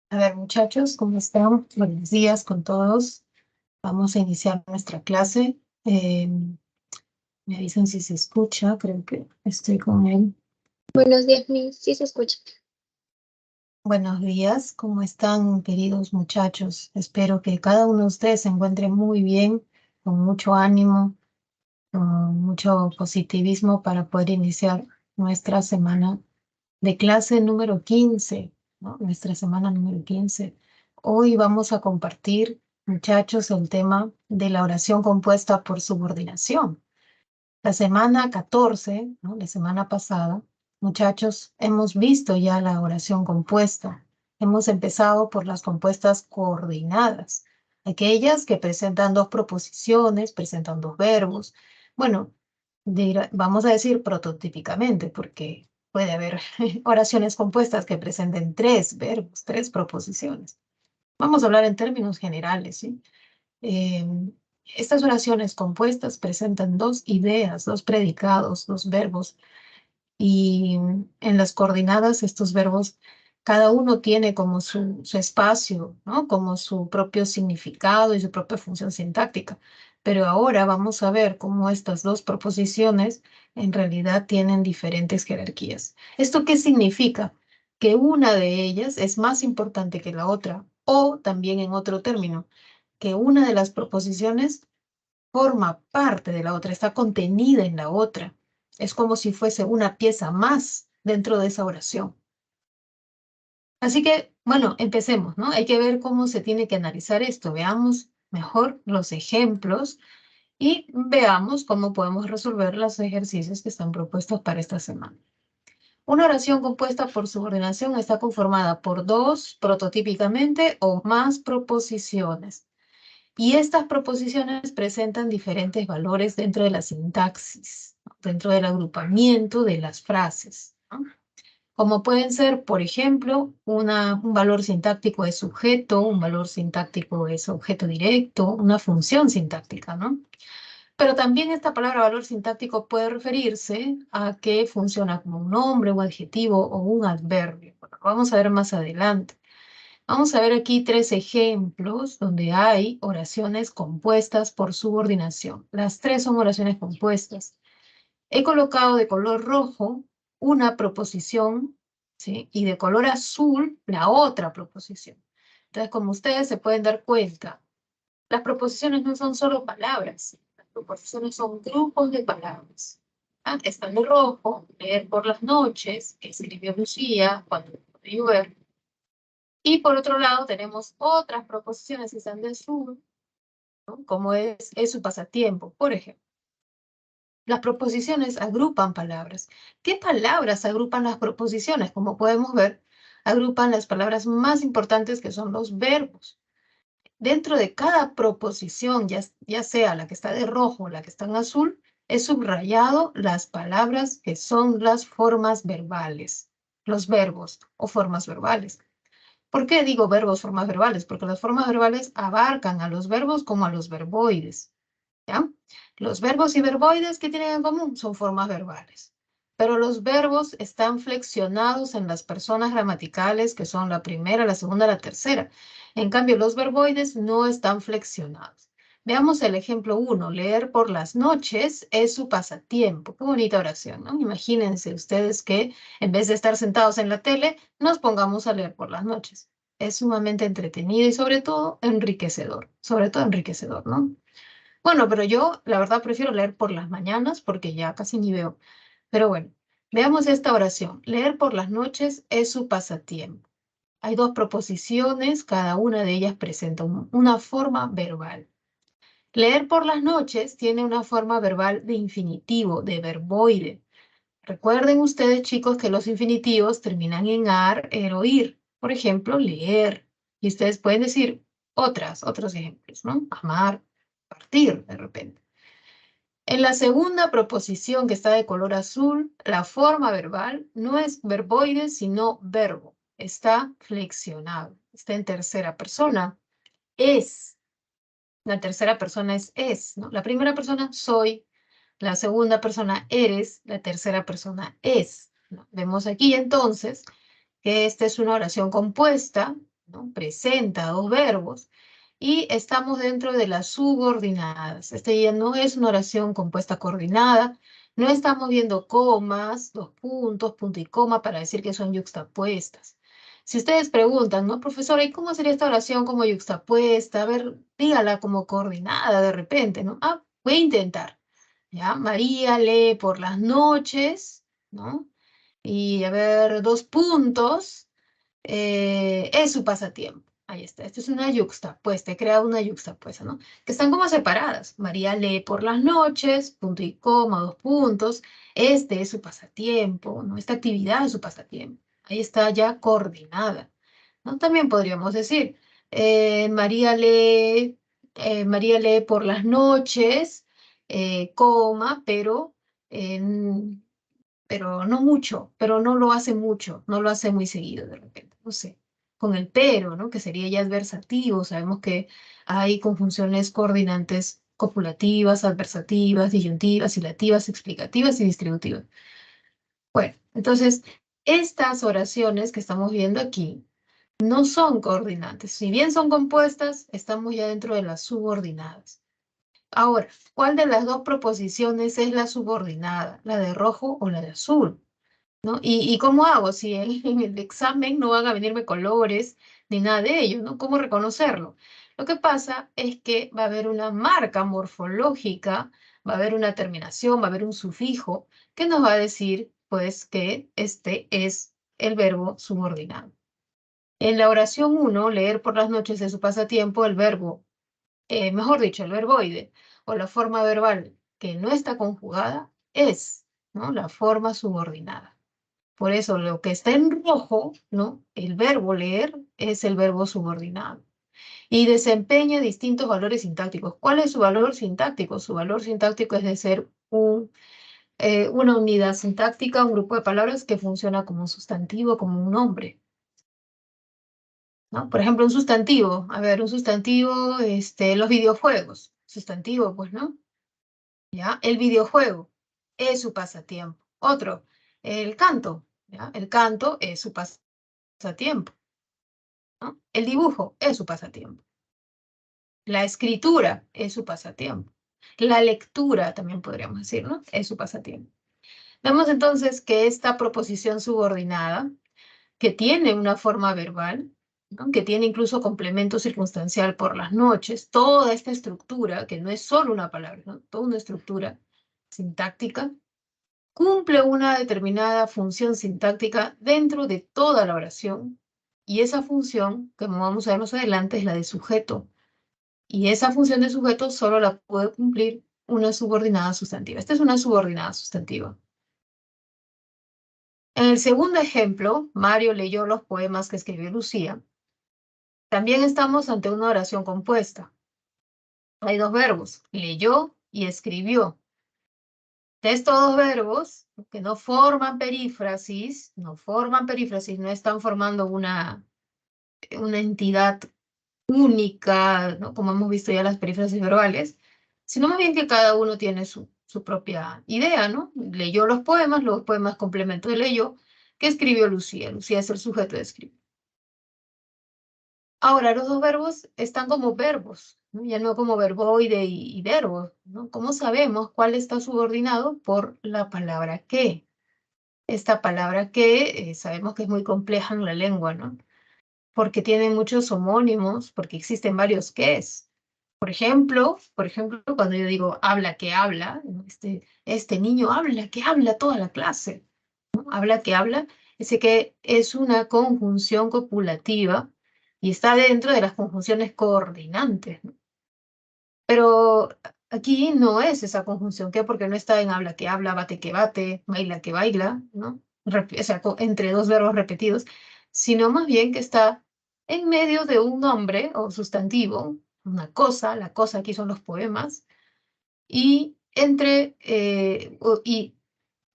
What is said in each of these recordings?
A ver, muchachos, ¿cómo están? Buenos días con todos. Vamos a iniciar nuestra clase. Me avisan si se escucha, creo que estoy con él. Buenos días, Miss. Sí se escucha. Buenos días, ¿cómo están, queridos muchachos? Espero que cada uno de ustedes se encuentre muy bien, con mucho ánimo, con mucho positivismo para poder iniciar nuestra semana de clase número 15, ¿no? Nuestra semana número 15. Hoy vamos a compartir, muchachos, el tema de la oración compuesta por subordinación. La semana 14, ¿no? La semana pasada, muchachos, hemos visto ya la oración compuesta. Hemos empezado por las compuestas coordinadas, aquellas que presentan dos proposiciones, presentan dos verbos. Bueno, vamos a decir prototípicamente, porque puede haber oraciones compuestas que presenten tres verbos, tres proposiciones. Vamos a hablar en términos generales, ¿sí? Eh, Estas oraciones compuestas presentan dos ideas, dos predicados, dos verbos, y en las coordinadas estos verbos, cada uno tiene como su espacio, ¿no? Como su propio significado y su propia función sintáctica. Pero ahora vamos a ver cómo estas dos proposiciones en realidad tienen diferentes jerarquías. ¿Esto qué significa? Que una de ellas es más importante que la otra, o también en otro término, que una de las proposiciones forma parte de la otra, está contenida en la otra. Es como si fuese una pieza más dentro de esa oración. Así que, bueno, empecemos, ¿no? Hay que ver cómo se tiene que analizar esto. Veamos mejor los ejemplos y veamos cómo podemos resolver los ejercicios que están propuestos para esta semana. Una oración compuesta por subordinación está conformada por dos, prototípicamente, o más proposiciones. Y estas proposiciones presentan diferentes valores dentro de la sintaxis, ¿no? Dentro del agrupamiento de las frases, ¿no? Como pueden ser, por ejemplo, un valor sintáctico es sujeto, un valor sintáctico es objeto directo, una función sintáctica, ¿no? Pero también esta palabra valor sintáctico puede referirse a que funciona como un nombre, un adjetivo o un adverbio. Bueno, vamos a ver más adelante. Vamos a ver aquí tres ejemplos donde hay oraciones compuestas por subordinación. Las tres son oraciones compuestas. He colocado de color rojo una proposición, ¿sí? Y de color azul la otra proposición. Entonces, como ustedes se pueden dar cuenta, las proposiciones no son solo palabras, las proposiciones son grupos de palabras. ¿Ah? Está de rojo, leer por las noches, que escribió Lucía cuando dejó de llover. Y por otro lado tenemos otras proposiciones que están de azul, ¿no? Como es su pasatiempo, por ejemplo. Las proposiciones agrupan palabras. ¿Qué palabras agrupan las proposiciones? Como podemos ver, agrupan las palabras más importantes que son los verbos. Dentro de cada proposición, ya sea la que está de rojo o la que está en azul, es subrayado las palabras que son las formas verbales, los verbos o formas verbales. ¿Por qué digo verbos, formas verbales? Porque las formas verbales abarcan a los verbos como a los verboides, ¿ya? Los verbos y verboides, ¿qué tienen en común? Son formas verbales. Pero los verbos están flexionados en las personas gramaticales, que son la primera, la segunda, la tercera. En cambio, los verboides no están flexionados. Veamos el ejemplo 1. Leer por las noches es su pasatiempo. Qué bonita oración, ¿no? Imagínense ustedes que en vez de estar sentados en la tele, nos pongamos a leer por las noches. Es sumamente entretenido y sobre todo enriquecedor. Sobre todo enriquecedor, ¿no? Bueno, pero yo la verdad prefiero leer por las mañanas porque ya casi ni veo. Pero bueno, veamos esta oración. Leer por las noches es su pasatiempo. Hay dos proposiciones, cada una de ellas presenta una forma verbal. Leer por las noches tiene una forma verbal de infinitivo, de verboide. Recuerden ustedes, chicos, que los infinitivos terminan en ar, er o ir. Por ejemplo, leer. Y ustedes pueden decir otros ejemplos, ¿no? Amar, partir, de repente. En la segunda proposición que está de color azul, la forma verbal no es verboide, sino verbo. Está flexionado. Está en tercera persona. Es. La tercera persona es, ¿no? La primera persona soy. La segunda persona eres. La tercera persona es, ¿no? Vemos aquí entonces que esta es una oración compuesta ¿no? Presenta dos verbos y estamos dentro de las subordinadas. Este ya no es una oración compuesta coordinada, no estamos viendo comas, dos puntos, punto y coma para decir que son yuxtapuestas. Si ustedes preguntan, ¿no, profesora, ¿y cómo sería esta oración como yuxtapuesta? A ver, dígala como coordinada de repente, ¿no? Ah, voy a intentar. ¿Ya? María lee por las noches, ¿no? Y a ver, dos puntos, es su pasatiempo. Ahí está. Esto es una yuxtapuesta. He creado una yuxtapuesta, ¿no? Que están como separadas. María lee por las noches, punto y coma, dos puntos. Este es su pasatiempo, ¿no? Esta actividad es su pasatiempo. Ahí está ya coordinada, ¿no? También podríamos decir, María lee por las noches, coma, pero no mucho, pero no lo hace mucho, no lo hace muy seguido de repente, no sé. Con el pero, ¿no? Que sería ya adversativo, sabemos que hay conjunciones coordinantes copulativas, adversativas, disyuntivas, ilativas, explicativas y distributivas. Bueno, entonces, estas oraciones que estamos viendo aquí no son coordinantes. Si bien son compuestas, estamos ya dentro de las subordinadas. Ahora, ¿cuál de las dos proposiciones es la subordinada? ¿La de rojo o la de azul? ¿No? ¿Y cómo hago? Si en el examen no van a venirme colores ni nada de ello, ¿no? ¿Cómo reconocerlo? Lo que pasa es que va a haber una marca morfológica, va a haber una terminación, va a haber un sufijo que nos va a decir, pues, que este es el verbo subordinado. En la oración 1, leer por las noches de su pasatiempo, el verbo, mejor dicho, el verboide o la forma verbal que no está conjugada es, ¿no? La forma subordinada. Por eso lo que está en rojo, ¿no? El verbo leer es el verbo subordinado. Y desempeña distintos valores sintácticos. ¿Cuál es su valor sintáctico? Su valor sintáctico es de ser una unidad sintáctica, un grupo de palabras que funciona como un sustantivo, como un nombre, ¿no? Por ejemplo, un sustantivo. A ver, un sustantivo, los videojuegos. Sustantivo, pues, ¿no? ¿Ya? El videojuego es su pasatiempo. Otro, el canto, ¿ya? El canto es su pasatiempo, ¿no? El dibujo es su pasatiempo. La escritura es su pasatiempo. La lectura, también podríamos decir, ¿no? Es su pasatiempo. Vemos entonces que esta proposición subordinada, que tiene una forma verbal, ¿no? Que tiene incluso complemento circunstancial por las noches, toda esta estructura, que no es solo una palabra, ¿no? Toda una estructura sintáctica, cumple una determinada función sintáctica dentro de toda la oración, y esa función, como vamos a ver más adelante, es la de sujeto. Y esa función de sujeto solo la puede cumplir una subordinada sustantiva. Esta es una subordinada sustantiva. En el segundo ejemplo, Mario leyó los poemas que escribió Lucía. También estamos ante una oración compuesta. Hay dos verbos, leyó y escribió. De estos dos verbos, que no forman perífrasis, no están formando una entidad única, ¿no? Como hemos visto ya las perífrasis verbales, sino más bien que cada uno tiene su propia idea, ¿no? Leyó los poemas complemento de leyó, que escribió Lucía. Lucía es el sujeto de escribir. Ahora, los dos verbos están como verbos, ¿no? Ya no como verboide y verbo, ¿no? ¿Cómo sabemos cuál está subordinado? Por la palabra que. Esta palabra que sabemos que es muy compleja en la lengua, ¿no? Porque tiene muchos homónimos, porque existen varios ques. Por ejemplo, cuando yo digo habla que habla, ¿no? Este niño habla que habla toda la clase, ¿no? Habla que habla, ese que es una conjunción copulativa y está dentro de las conjunciones coordinantes, ¿no? Pero aquí no es esa conjunción que porque no está en habla que habla, bate que bate, baila que baila, ¿no? O sea, entre dos verbos repetidos, sino más bien que está en medio de un nombre o sustantivo, una cosa, la cosa aquí son los poemas, y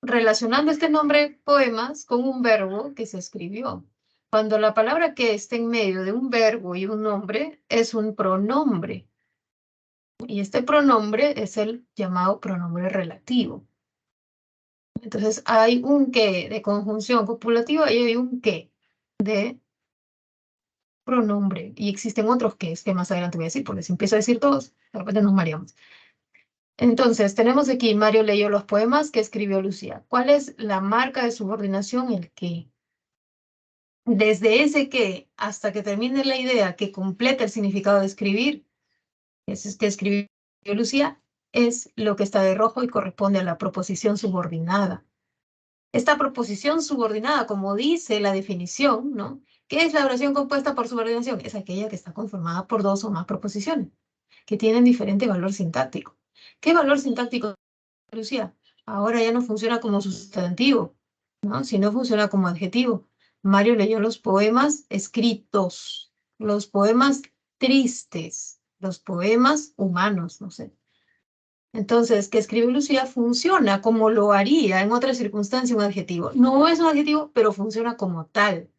relacionando este nombre poemas con un verbo que se escribió. Cuando la palabra que está en medio de un verbo y un nombre es un pronombre. Y este pronombre es el llamado pronombre relativo. Entonces hay un que de conjunción copulativa y hay un que de pronombre. Y existen otros que es que más adelante voy a decir, porque si empiezo a decir todos, de repente nos mareamos. Entonces, tenemos aquí, Mario leyó los poemas que escribió Lucía. ¿Cuál es la marca de subordinación? El qué. Desde ese qué hasta que termine la idea que completa el significado de escribir, ese es que escribió Lucía, es lo que está de rojo y corresponde a la proposición subordinada. Esta proposición subordinada, como dice la definición, ¿no? ¿Qué es la oración compuesta por subordinación? Es aquella que está conformada por dos o más proposiciones, que tienen diferente valor sintáctico. ¿Qué valor sintáctico, Lucía? Ahora ya no funciona como sustantivo, ¿no? Sino funciona como adjetivo. Mario leyó los poemas escritos, los poemas tristes, los poemas humanos, no sé. Entonces, que escribe Lucía funciona como lo haría en otra circunstancia un adjetivo. No es un adjetivo, pero funciona como tal,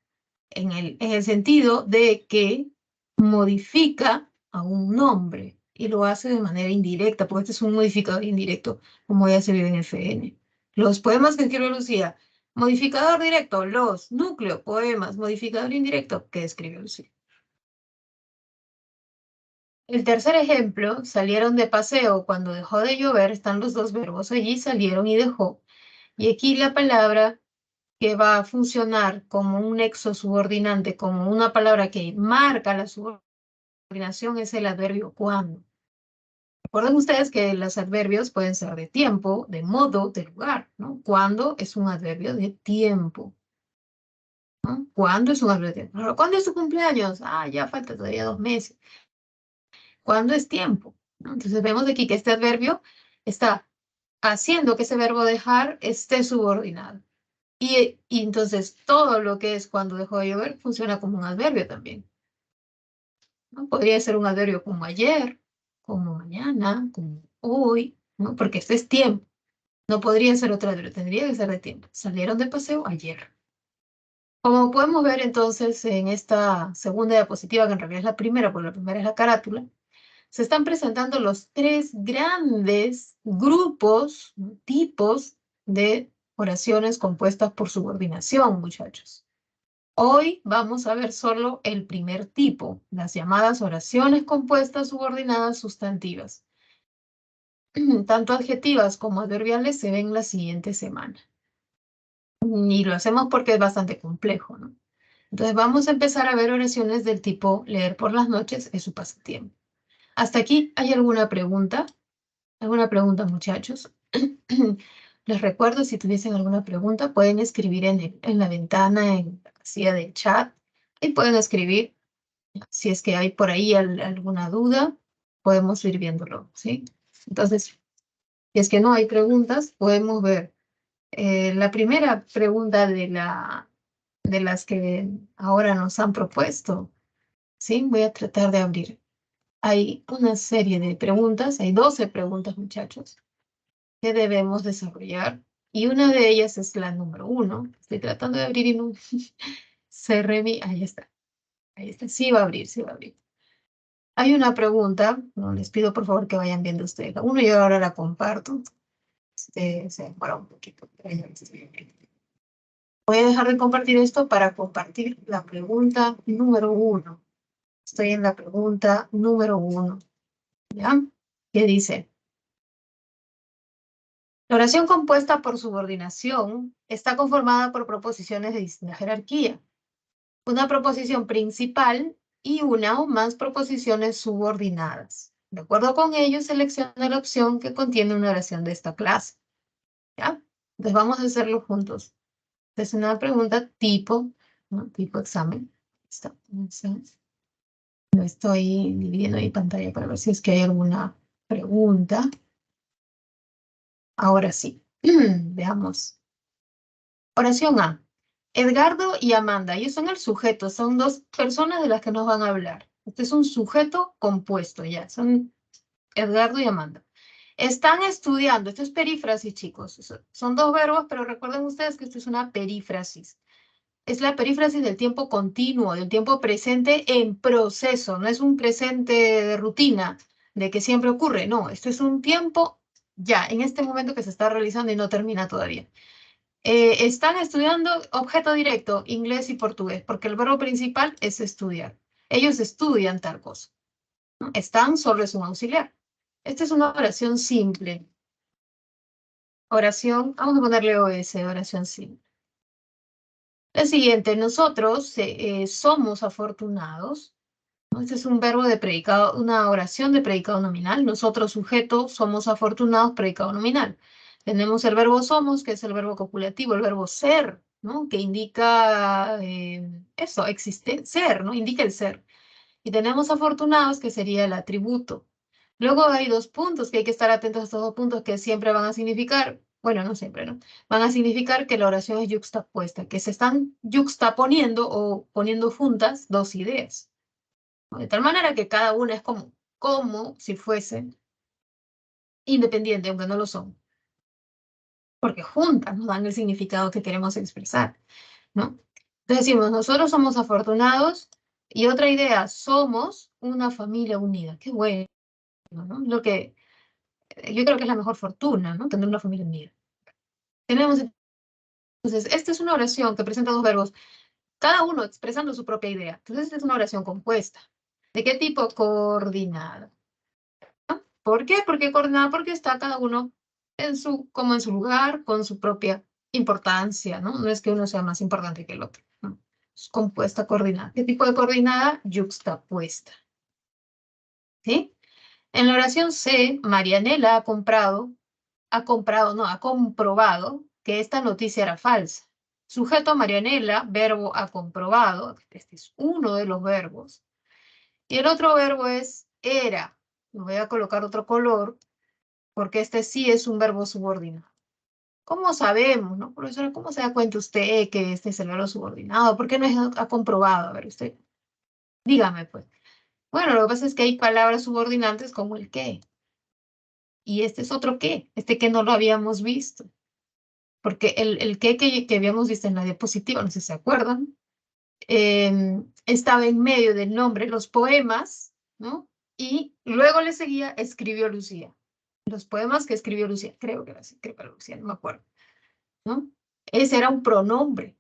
en el sentido de que modifica a un nombre y lo hace de manera indirecta, porque este es un modificador indirecto, como ya se vio en FN. Los poemas que escribe Lucía, modificador directo, los núcleo, poemas, modificador indirecto, que escribe Lucía. El tercer ejemplo, salieron de paseo cuando dejó de llover, están los dos verbos allí, salieron y dejó. Y aquí la palabra que va a funcionar como un nexo subordinante, como una palabra que marca la subordinación, es el adverbio cuando. Recuerden ustedes que los adverbios pueden ser de tiempo, de modo, de lugar, ¿no? Cuando es un adverbio de tiempo, ¿no? ¿Cuándo es un adverbio de tiempo? Ahora, ¿cuándo es tu cumpleaños? Ah, ya falta todavía 2 meses. ¿Cuándo es tiempo? ¿No? Entonces vemos aquí que este adverbio está haciendo que ese verbo dejar esté subordinado. Y entonces todo lo que es cuando dejó de llover funciona como un adverbio también, ¿no? Podría ser un adverbio como ayer, como mañana, como hoy, ¿no? Porque este es tiempo. No podría ser otro adverbio, tendría que ser de tiempo. Salieron de paseo ayer. Como podemos ver entonces en esta segunda diapositiva, que en realidad es la primera, porque la primera es la carátula, se están presentando los tres grandes grupos, ¿no? Tipos de oraciones compuestas por subordinación, muchachos. Hoy vamos a ver solo el primer tipo, las llamadas oraciones compuestas subordinadas sustantivas. Tanto adjetivas como adverbiales se ven la siguiente semana. Y lo hacemos porque es bastante complejo, ¿no? Entonces vamos a empezar a ver oraciones del tipo leer por las noches es su pasatiempo. ¿Hasta aquí hay alguna pregunta? ¿Alguna pregunta, muchachos? Les recuerdo, si tuviesen alguna pregunta, pueden escribir en la ventana, en la casilla del chat, y pueden escribir. Si es que hay por ahí alguna duda, podemos ir viéndolo, ¿sí? Entonces, si es que no hay preguntas, podemos ver. La primera pregunta de las que ahora nos han propuesto, ¿sí? Voy a tratar de abrir. Hay una serie de preguntas, hay 12 preguntas, muchachos, que debemos desarrollar. Y una de ellas es la número 1. Estoy tratando de abrir y no se ahí está. Ahí está. Sí va a abrir, sí va a abrir. Hay una pregunta, no, les pido por favor que vayan viendo ustedes. La uno yo ahora la comparto. Se demora un poquito. Voy a dejar de compartir esto para compartir la pregunta número 1. Estoy en la pregunta número 1. ¿Ya? ¿Qué dice? La oración compuesta por subordinación está conformada por proposiciones de distinta jerarquía. Una proposición principal y una o más proposiciones subordinadas. De acuerdo con ello, selecciona la opción que contiene una oración de esta clase. ¿Ya? Entonces vamos a hacerlo juntos. Es una pregunta tipo, ¿no? Tipo examen. Está. No estoy dividiendo mi pantalla para ver si es que hay alguna pregunta. Ahora sí. Veamos. Oración A. Edgardo y Amanda. Ellos son el sujeto, son dos personas de las que nos van a hablar. Este es un sujeto compuesto ya. Son Edgardo y Amanda. Están estudiando. Esto es perífrasis, chicos. Son dos verbos, pero recuerden ustedes que esto es una perífrasis. Es la perífrasis del tiempo continuo, del tiempo presente en proceso. No es un presente de rutina, de que siempre ocurre. No, esto es un tiempo ya, en este momento que se está realizando y no termina todavía. Están estudiando objeto directo, inglés y portugués, porque el verbo principal es estudiar. Ellos estudian tal cosa, ¿no? Están solo es un auxiliar. Esta es una oración simple. Oración, vamos a ponerle OS, oración simple. La siguiente, nosotros somos afortunados, ¿no? Este es un verbo de predicado, una oración de predicado nominal. Nosotros, sujeto, somos afortunados, predicado nominal. Tenemos el verbo somos, que es el verbo copulativo, el verbo ser, ¿no? Que indica eso, existe, ser, ¿no? Indica el ser. Y tenemos afortunados, que sería el atributo. Luego hay dos puntos que hay que estar atentos a estos dos puntos que siempre van a significar, bueno, no siempre, ¿no? Van a significar que la oración es yuxtapuesta, que se están yuxtaponiendo o poniendo juntas dos ideas, ¿no? De tal manera que cada una es como si fuese independiente, aunque no lo son, porque juntas nos dan el significado que queremos expresar, ¿no? Entonces decimos, nosotros somos afortunados y otra idea, somos una familia unida. Qué bueno, ¿no? Lo que yo creo que es la mejor fortuna, ¿no? Tener una familia unida. Tenemos entonces, esta es una oración que presenta dos verbos, cada uno expresando su propia idea. Entonces, esta es una oración compuesta. ¿De qué tipo? Coordinada. ¿Por qué? Porque coordinada, porque está cada uno como en su lugar, con su propia importancia, ¿no? No es que uno sea más importante que el otro, ¿no? Es compuesta, coordinada. ¿Qué tipo de coordinada? Yuxtapuesta. ¿Sí? En la oración C, Marianela ha comprobado que esta noticia era falsa. Sujeto Marianela, verbo ha comprobado. Este es uno de los verbos. Y el otro verbo es era. Le voy a colocar otro color porque este sí es un verbo subordinado. ¿Cómo sabemos, no, profesora? ¿Cómo se da cuenta usted que este es el verbo subordinado? ¿Por qué no es ha comprobado? A ver, usted, dígame, pues. Bueno, lo que pasa es que hay palabras subordinantes como el que. Y este es otro que. Este que no lo habíamos visto. Porque el que habíamos visto en la diapositiva, no sé si se acuerdan, estaba en medio del nombre, los poemas, ¿no? Y luego le seguía, escribió Lucía. Los poemas que escribió Lucía, creo que era así, creo que era Lucía, no me acuerdo, ¿no? Ese era un pronombre,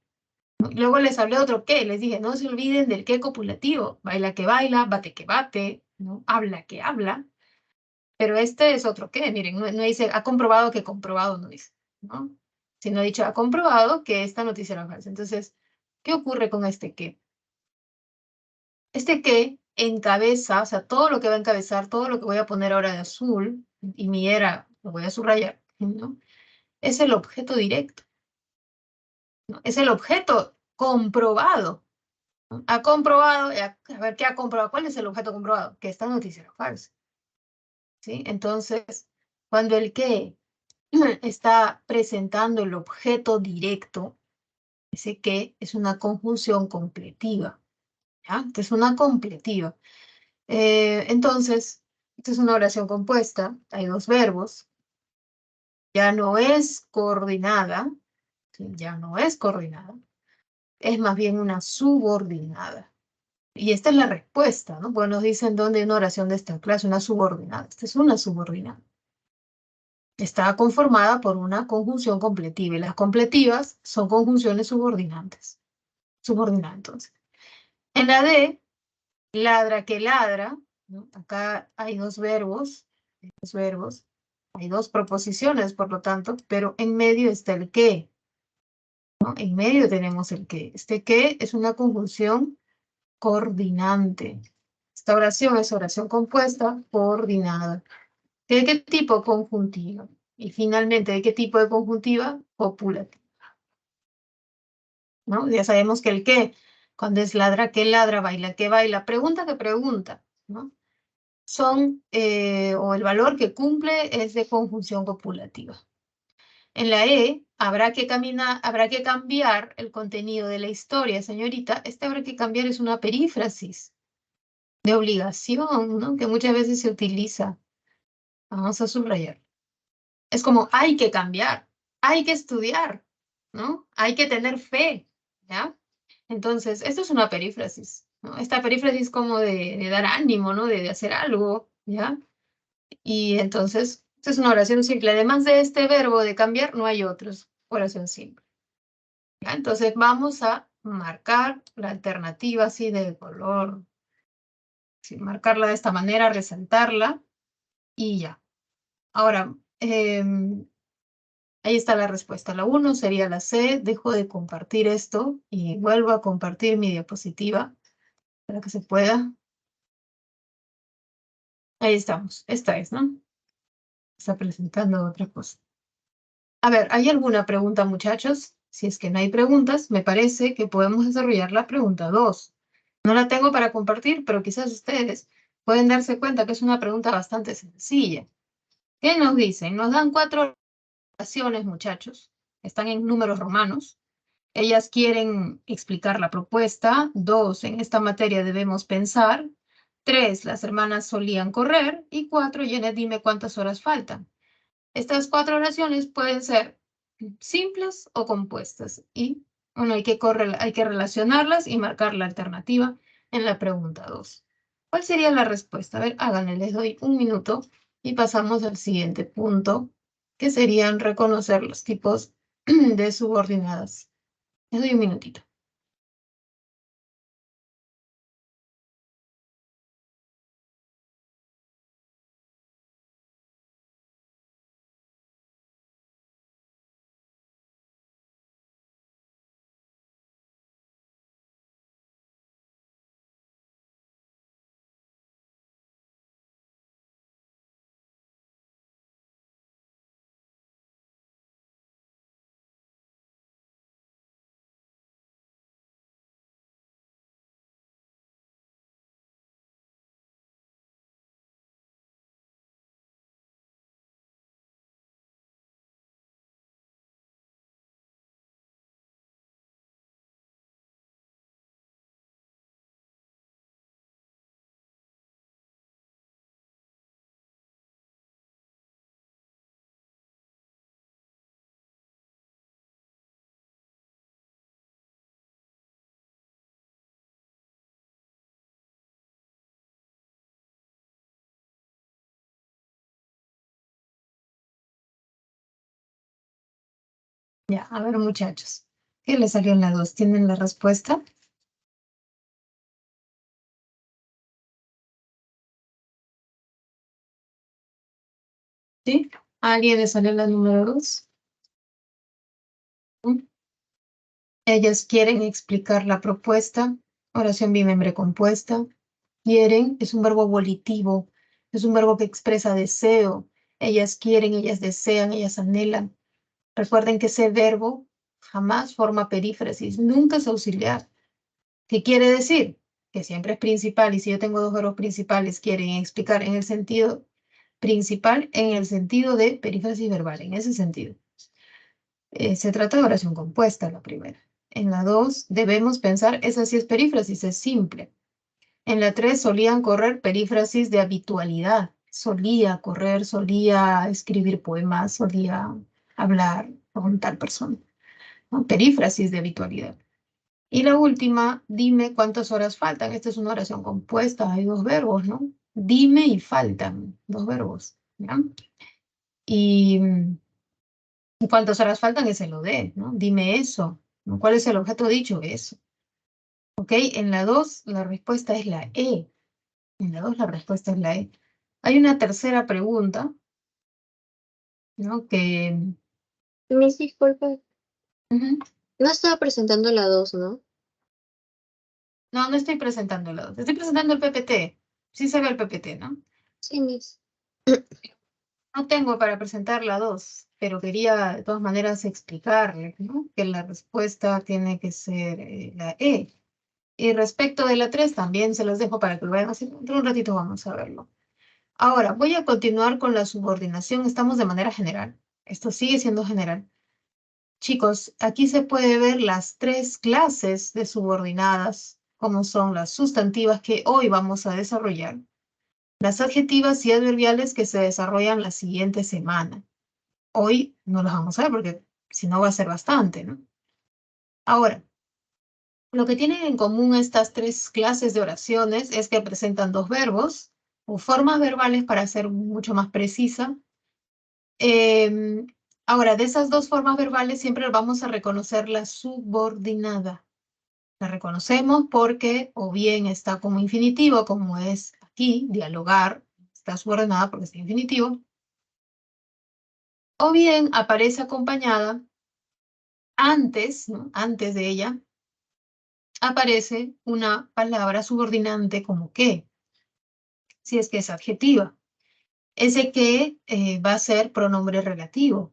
¿no? Y luego les hablé de otro qué, les dije, no se olviden del qué copulativo, baila que baila, bate que bate, ¿no? Habla que habla, pero este es otro qué, miren, no dice, ha comprobado que comprobado, no dice, ¿no? Sino ha dicho, ha comprobado que esta noticia era falsa. Entonces, ¿qué ocurre con este qué? Este qué encabeza, o sea, todo lo que va a encabezar, todo lo que voy a poner ahora de azul, y mi era, lo voy a subrayar, ¿no? Es el objeto directo, ¿no? Es el objeto comprobado, ¿no? Ha comprobado, a ver, ¿qué ha comprobado? ¿Cuál es el objeto comprobado? Que esta noticia era falsa, ¿sí? Entonces, cuando el qué está presentando el objeto directo, ese que es una conjunción completiva, ¿ya? Esta es una completiva. Entonces, esta es una oración compuesta, hay dos verbos, ya no es coordinada, ¿sí? Ya no es coordinada, es más bien una subordinada. Y esta es la respuesta, ¿no? Pues nos dicen dónde hay una oración de esta clase, una subordinada. Esta es una subordinada. Está conformada por una conjunción completiva y las completivas son conjunciones subordinantes. Subordinada, entonces. En la D, ladra que ladra, ¿no? Acá hay dos verbos, hay dos proposiciones, por lo tanto, pero en medio está el que, ¿no? En medio tenemos el que. Este que es una conjunción coordinante. Esta oración es oración compuesta coordinada. ¿De qué tipo? Conjuntiva. Y finalmente, ¿de qué tipo de conjuntiva? Copulativa, ¿no? Ya sabemos que el qué, cuando es ladra que ladra, baila que baila, pregunta que pregunta, ¿no? O el valor que cumple es de conjunción copulativa. En la E, habrá que cambiar el contenido de la historia, señorita. Este habrá que cambiar es una perífrasis de obligación, ¿no? Que muchas veces se utiliza. Vamos a subrayar. Es como hay que cambiar, hay que estudiar, ¿no? Hay que tener fe, ¿ya? Entonces, esto es una perífrasis, ¿no? Esta perífrasis como de dar ánimo, ¿no? De hacer algo, ¿ya? Y entonces, esta es una oración simple. Además de este verbo de cambiar, no hay otros. Oración simple, ¿ya? Entonces, vamos a marcar la alternativa así de color Sí, marcarla de esta manera, resaltarla y ya. Ahora, ahí está la respuesta. La 1 sería la C. Dejo de compartir esto y vuelvo a compartir mi diapositiva para que se pueda. Ahí estamos. Esta es, ¿no? Está presentando otra cosa. A ver, ¿hay alguna pregunta, muchachos? Si es que no hay preguntas, me parece que podemos desarrollar la pregunta 2. No la tengo para compartir, pero quizás ustedes pueden darse cuenta que es una pregunta bastante sencilla. ¿Qué nos dicen? Nos dan 4 oraciones, muchachos. Están en números romanos. Ellas quieren explicar la propuesta. 2, en esta materia debemos pensar. 3, las hermanas solían correr. Y 4, Janet, dime cuántas horas faltan. Estas 4 oraciones pueden ser simples o compuestas. Y bueno, hay que relacionarlas y marcar la alternativa en la pregunta 2. ¿Cuál sería la respuesta? A ver, háganle, les doy un minuto y pasamos al siguiente punto, que serían reconocer los tipos de subordinadas. Les doy un minutito. Ya, a ver, muchachos, ¿qué les salió en la 2? ¿Tienen la respuesta? ¿Sí? ¿A alguien le salió la número 2? Ellas quieren explicar la propuesta. Oración bimembre compuesta. Quieren es un verbo volitivo, es un verbo que expresa deseo. Ellas quieren, ellas desean, ellas anhelan. Recuerden que ese verbo jamás forma perífrasis, nunca es auxiliar. ¿Qué quiere decir? Que siempre es principal, y si yo tengo dos verbos principales, quieren explicar en el sentido principal, en el sentido de perífrasis verbal, en ese sentido. Se trata de oración compuesta, la primera. En la 2 debemos pensar, esa sí es perífrasis, es simple. En la 3 solían correr, perífrasis de habitualidad. Solía correr, solía escribir poemas, solía hablar con tal persona, ¿no? Perífrasis de habitualidad. Y la última, dime cuántas horas faltan. Esta es una oración compuesta, hay dos verbos, ¿no? Dime y faltan, dos verbos, ¿ya? Y cuántas horas faltan es el OD, ¿no? Dime eso, ¿no? ¿Cuál es el objeto dicho? Eso. ¿Ok? En la 2 la respuesta es la E. En la 2 la respuesta es la E. Hay una tercera pregunta, ¿no? Que... Mis disculpas. Ujú. No estaba presentando la 2, ¿no? No, no estoy presentando la 2. Estoy presentando el PPT. Sí se ve el PPT, ¿no? Sí, Miss. No tengo para presentar la 2, pero quería de todas maneras explicarle, ¿no? Que la respuesta tiene que ser la E. Y respecto de la 3 también se los dejo para que lo vayan haciendo. Dentro de un ratito vamos a verlo. Ahora, voy a continuar con la subordinación. Estamos de manera general. Esto sigue siendo general. Chicos, aquí se puede ver las 3 clases de subordinadas, como son las sustantivas que hoy vamos a desarrollar, las adjetivas y adverbiales que se desarrollan la siguiente semana. Hoy no las vamos a ver porque si no va a ser bastante, ¿no? Ahora, lo que tienen en común estas 3 clases de oraciones es que presentan dos verbos o formas verbales para ser mucho más precisa. Em, Ahora, de esas dos formas verbales siempre vamos a reconocer la subordinada. La reconocemos porque o bien está como infinitivo, como es aquí, dialogar, está subordinada porque está infinitivo, o bien aparece acompañada antes, ¿no? Antes de ella, aparece una palabra subordinante como que, si es que es adjetiva. Ese que va a ser pronombre relativo.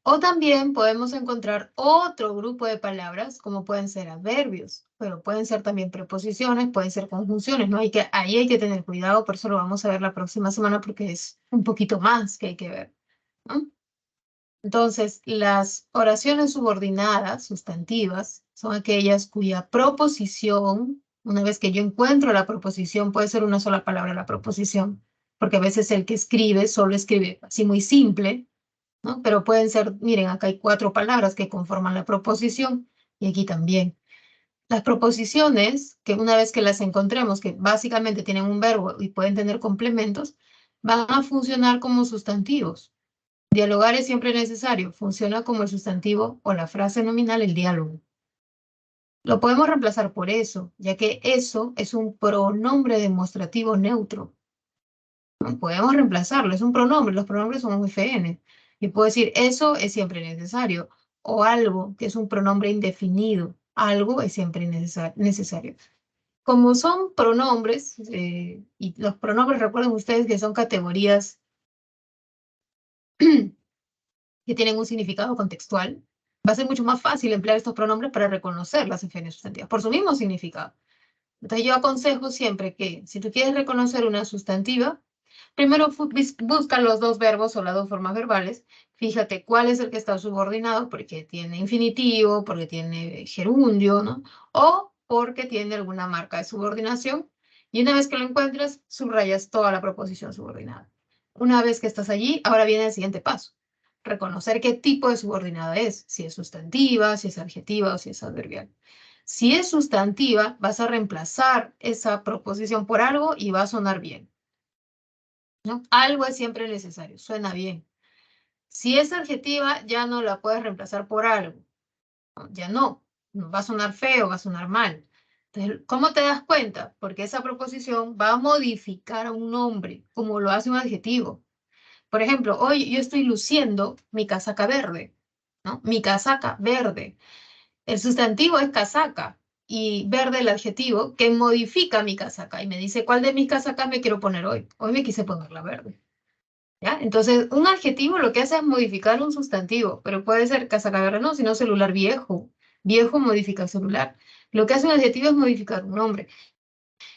O también podemos encontrar otro grupo de palabras, como pueden ser adverbios, pero pueden ser también preposiciones, pueden ser conjunciones, ¿no? Ahí hay que tener cuidado, por eso lo vamos a ver la próxima semana porque es un poquito más que hay que ver, ¿no? Entonces, las oraciones subordinadas, sustantivas, son aquellas cuya proposición, una vez que yo encuentro la proposición, puede ser una sola palabra la proposición, porque a veces el que escribe solo escribe así muy simple, ¿no? Pero pueden ser, miren, acá hay 4 palabras que conforman la proposición y aquí también. Las proposiciones, que una vez que las encontremos, que básicamente tienen un verbo y pueden tener complementos, van a funcionar como sustantivos. Dialogar es siempre necesario, funciona como el sustantivo o la frase nominal, el diálogo. Lo podemos reemplazar por eso, ya que eso es un pronombre demostrativo neutro. No podemos reemplazarlo, es un pronombre, los pronombres son un FN. Y puedo decir, eso es siempre necesario. O algo, que es un pronombre indefinido. Algo es siempre necesario. Como son pronombres, y los pronombres, recuerden ustedes que son categorías que tienen un significado contextual, va a ser mucho más fácil emplear estos pronombres para reconocer las FN sustantivas, por su mismo significado. Entonces yo aconsejo siempre que si tú quieres reconocer una sustantiva, primero busca los 2 verbos o las 2 formas verbales, fíjate cuál es el que está subordinado, porque tiene infinitivo, porque tiene gerundio, ¿no? O porque tiene alguna marca de subordinación. Y una vez que lo encuentras, subrayas toda la proposición subordinada. Una vez que estás allí, ahora viene el siguiente paso. Reconocer qué tipo de subordinada es, si es sustantiva, si es adjetiva o si es adverbial. Si es sustantiva, vas a reemplazar esa proposición por algo y va a sonar bien, ¿no? Algo es siempre necesario, suena bien. Si es adjetiva, ya no la puedes reemplazar por algo, ¿no? Ya no va a sonar feo, va a sonar mal. Entonces, ¿cómo te das cuenta? Porque esa proposición va a modificar a un nombre, como lo hace un adjetivo. Por ejemplo, hoy yo estoy luciendo mi casaca verde, ¿no? Mi casaca verde. El sustantivo es casaca y verde el adjetivo que modifica mi casaca y me dice cuál de mis casacas me quiero poner hoy. Hoy me quise poner la verde. ¿Ya? Entonces, un adjetivo lo que hace es modificar un sustantivo, pero puede ser casaca verde, no, sino celular viejo. Viejo modifica celular. Lo que hace un adjetivo es modificar un nombre.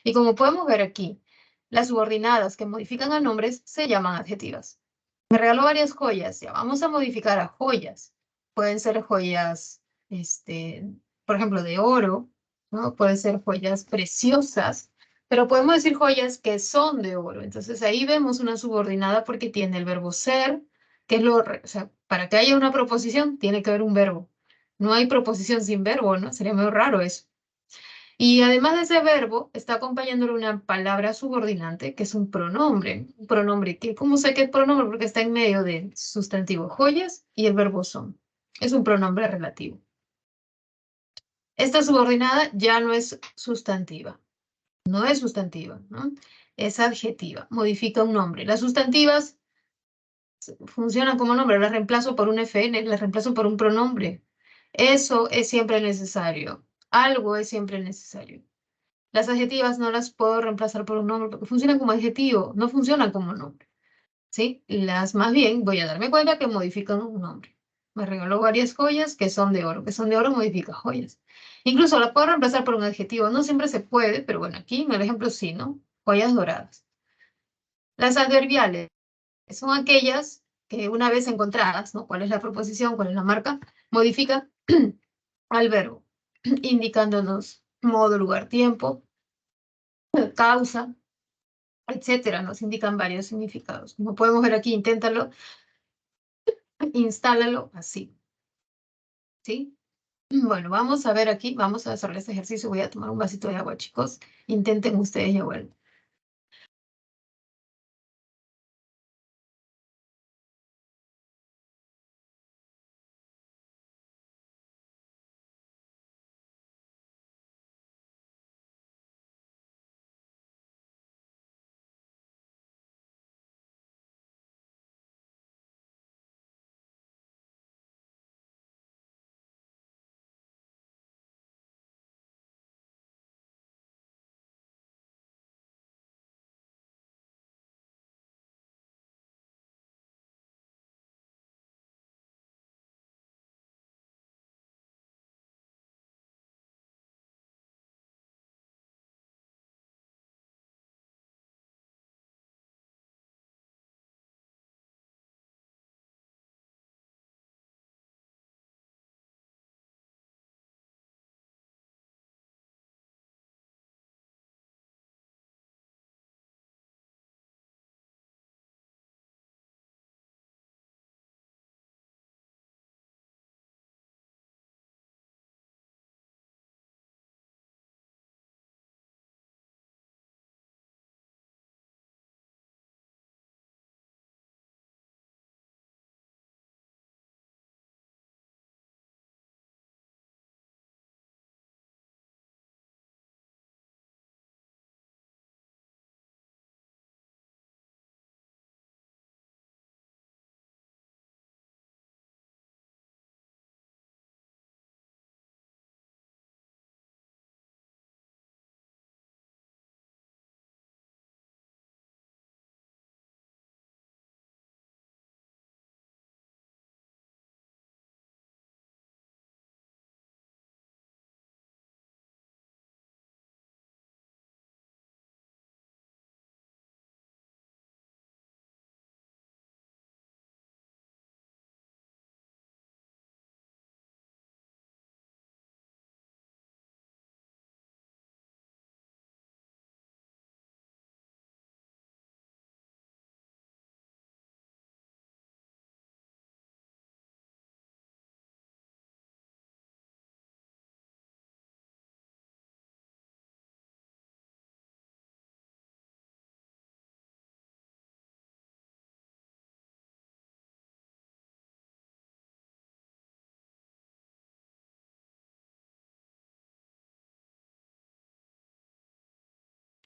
Y como podemos ver aquí, las subordinadas que modifican a nombres se llaman adjetivas. Me regaló varias joyas, ya vamos a modificar a joyas. Pueden ser joyas, por ejemplo, de oro, ¿no? Pueden ser joyas preciosas, pero podemos decir joyas que son de oro. Entonces ahí vemos una subordinada porque tiene el verbo ser, que es o sea, para que haya una proposición tiene que haber un verbo. No hay proposición sin verbo, ¿no? Sería muy raro eso. Y además de ese verbo, está acompañándole una palabra subordinante, que es un pronombre. Un pronombre que, ¿cómo sé que es pronombre? Porque está en medio del sustantivo joyas y el verbo son. Es un pronombre relativo. Esta subordinada ya no es sustantiva. No es sustantiva, ¿no? Es adjetiva. Modifica un nombre. Las sustantivas funcionan como nombre. Las reemplazo por un FN, las reemplazo por un pronombre. Eso es siempre necesario. Algo es siempre necesario. Las adjetivas no las puedo reemplazar por un nombre porque funcionan como adjetivo, no funcionan como nombre, ¿sí? Las más bien voy a darme cuenta que modifican un nombre. Me regaló varias joyas que son de oro modifica joyas. Incluso la puedo reemplazar por un adjetivo, no siempre se puede, pero bueno, aquí en el ejemplo sí, ¿no? Joyas doradas. Las adverbiales son aquellas que una vez encontradas, ¿no? ¿Cuál es la proposición? ¿Cuál es la marca? Modifican al verbo, indicándonos modo, lugar, tiempo, causa, etcétera, nos indican varios significados. Como podemos ver aquí, inténtalo, instálalo así, ¿sí? Bueno, vamos a ver aquí, vamos a hacer este ejercicio. Voy a tomar un vasito de agua, chicos. Intenten ustedes y vuelvo.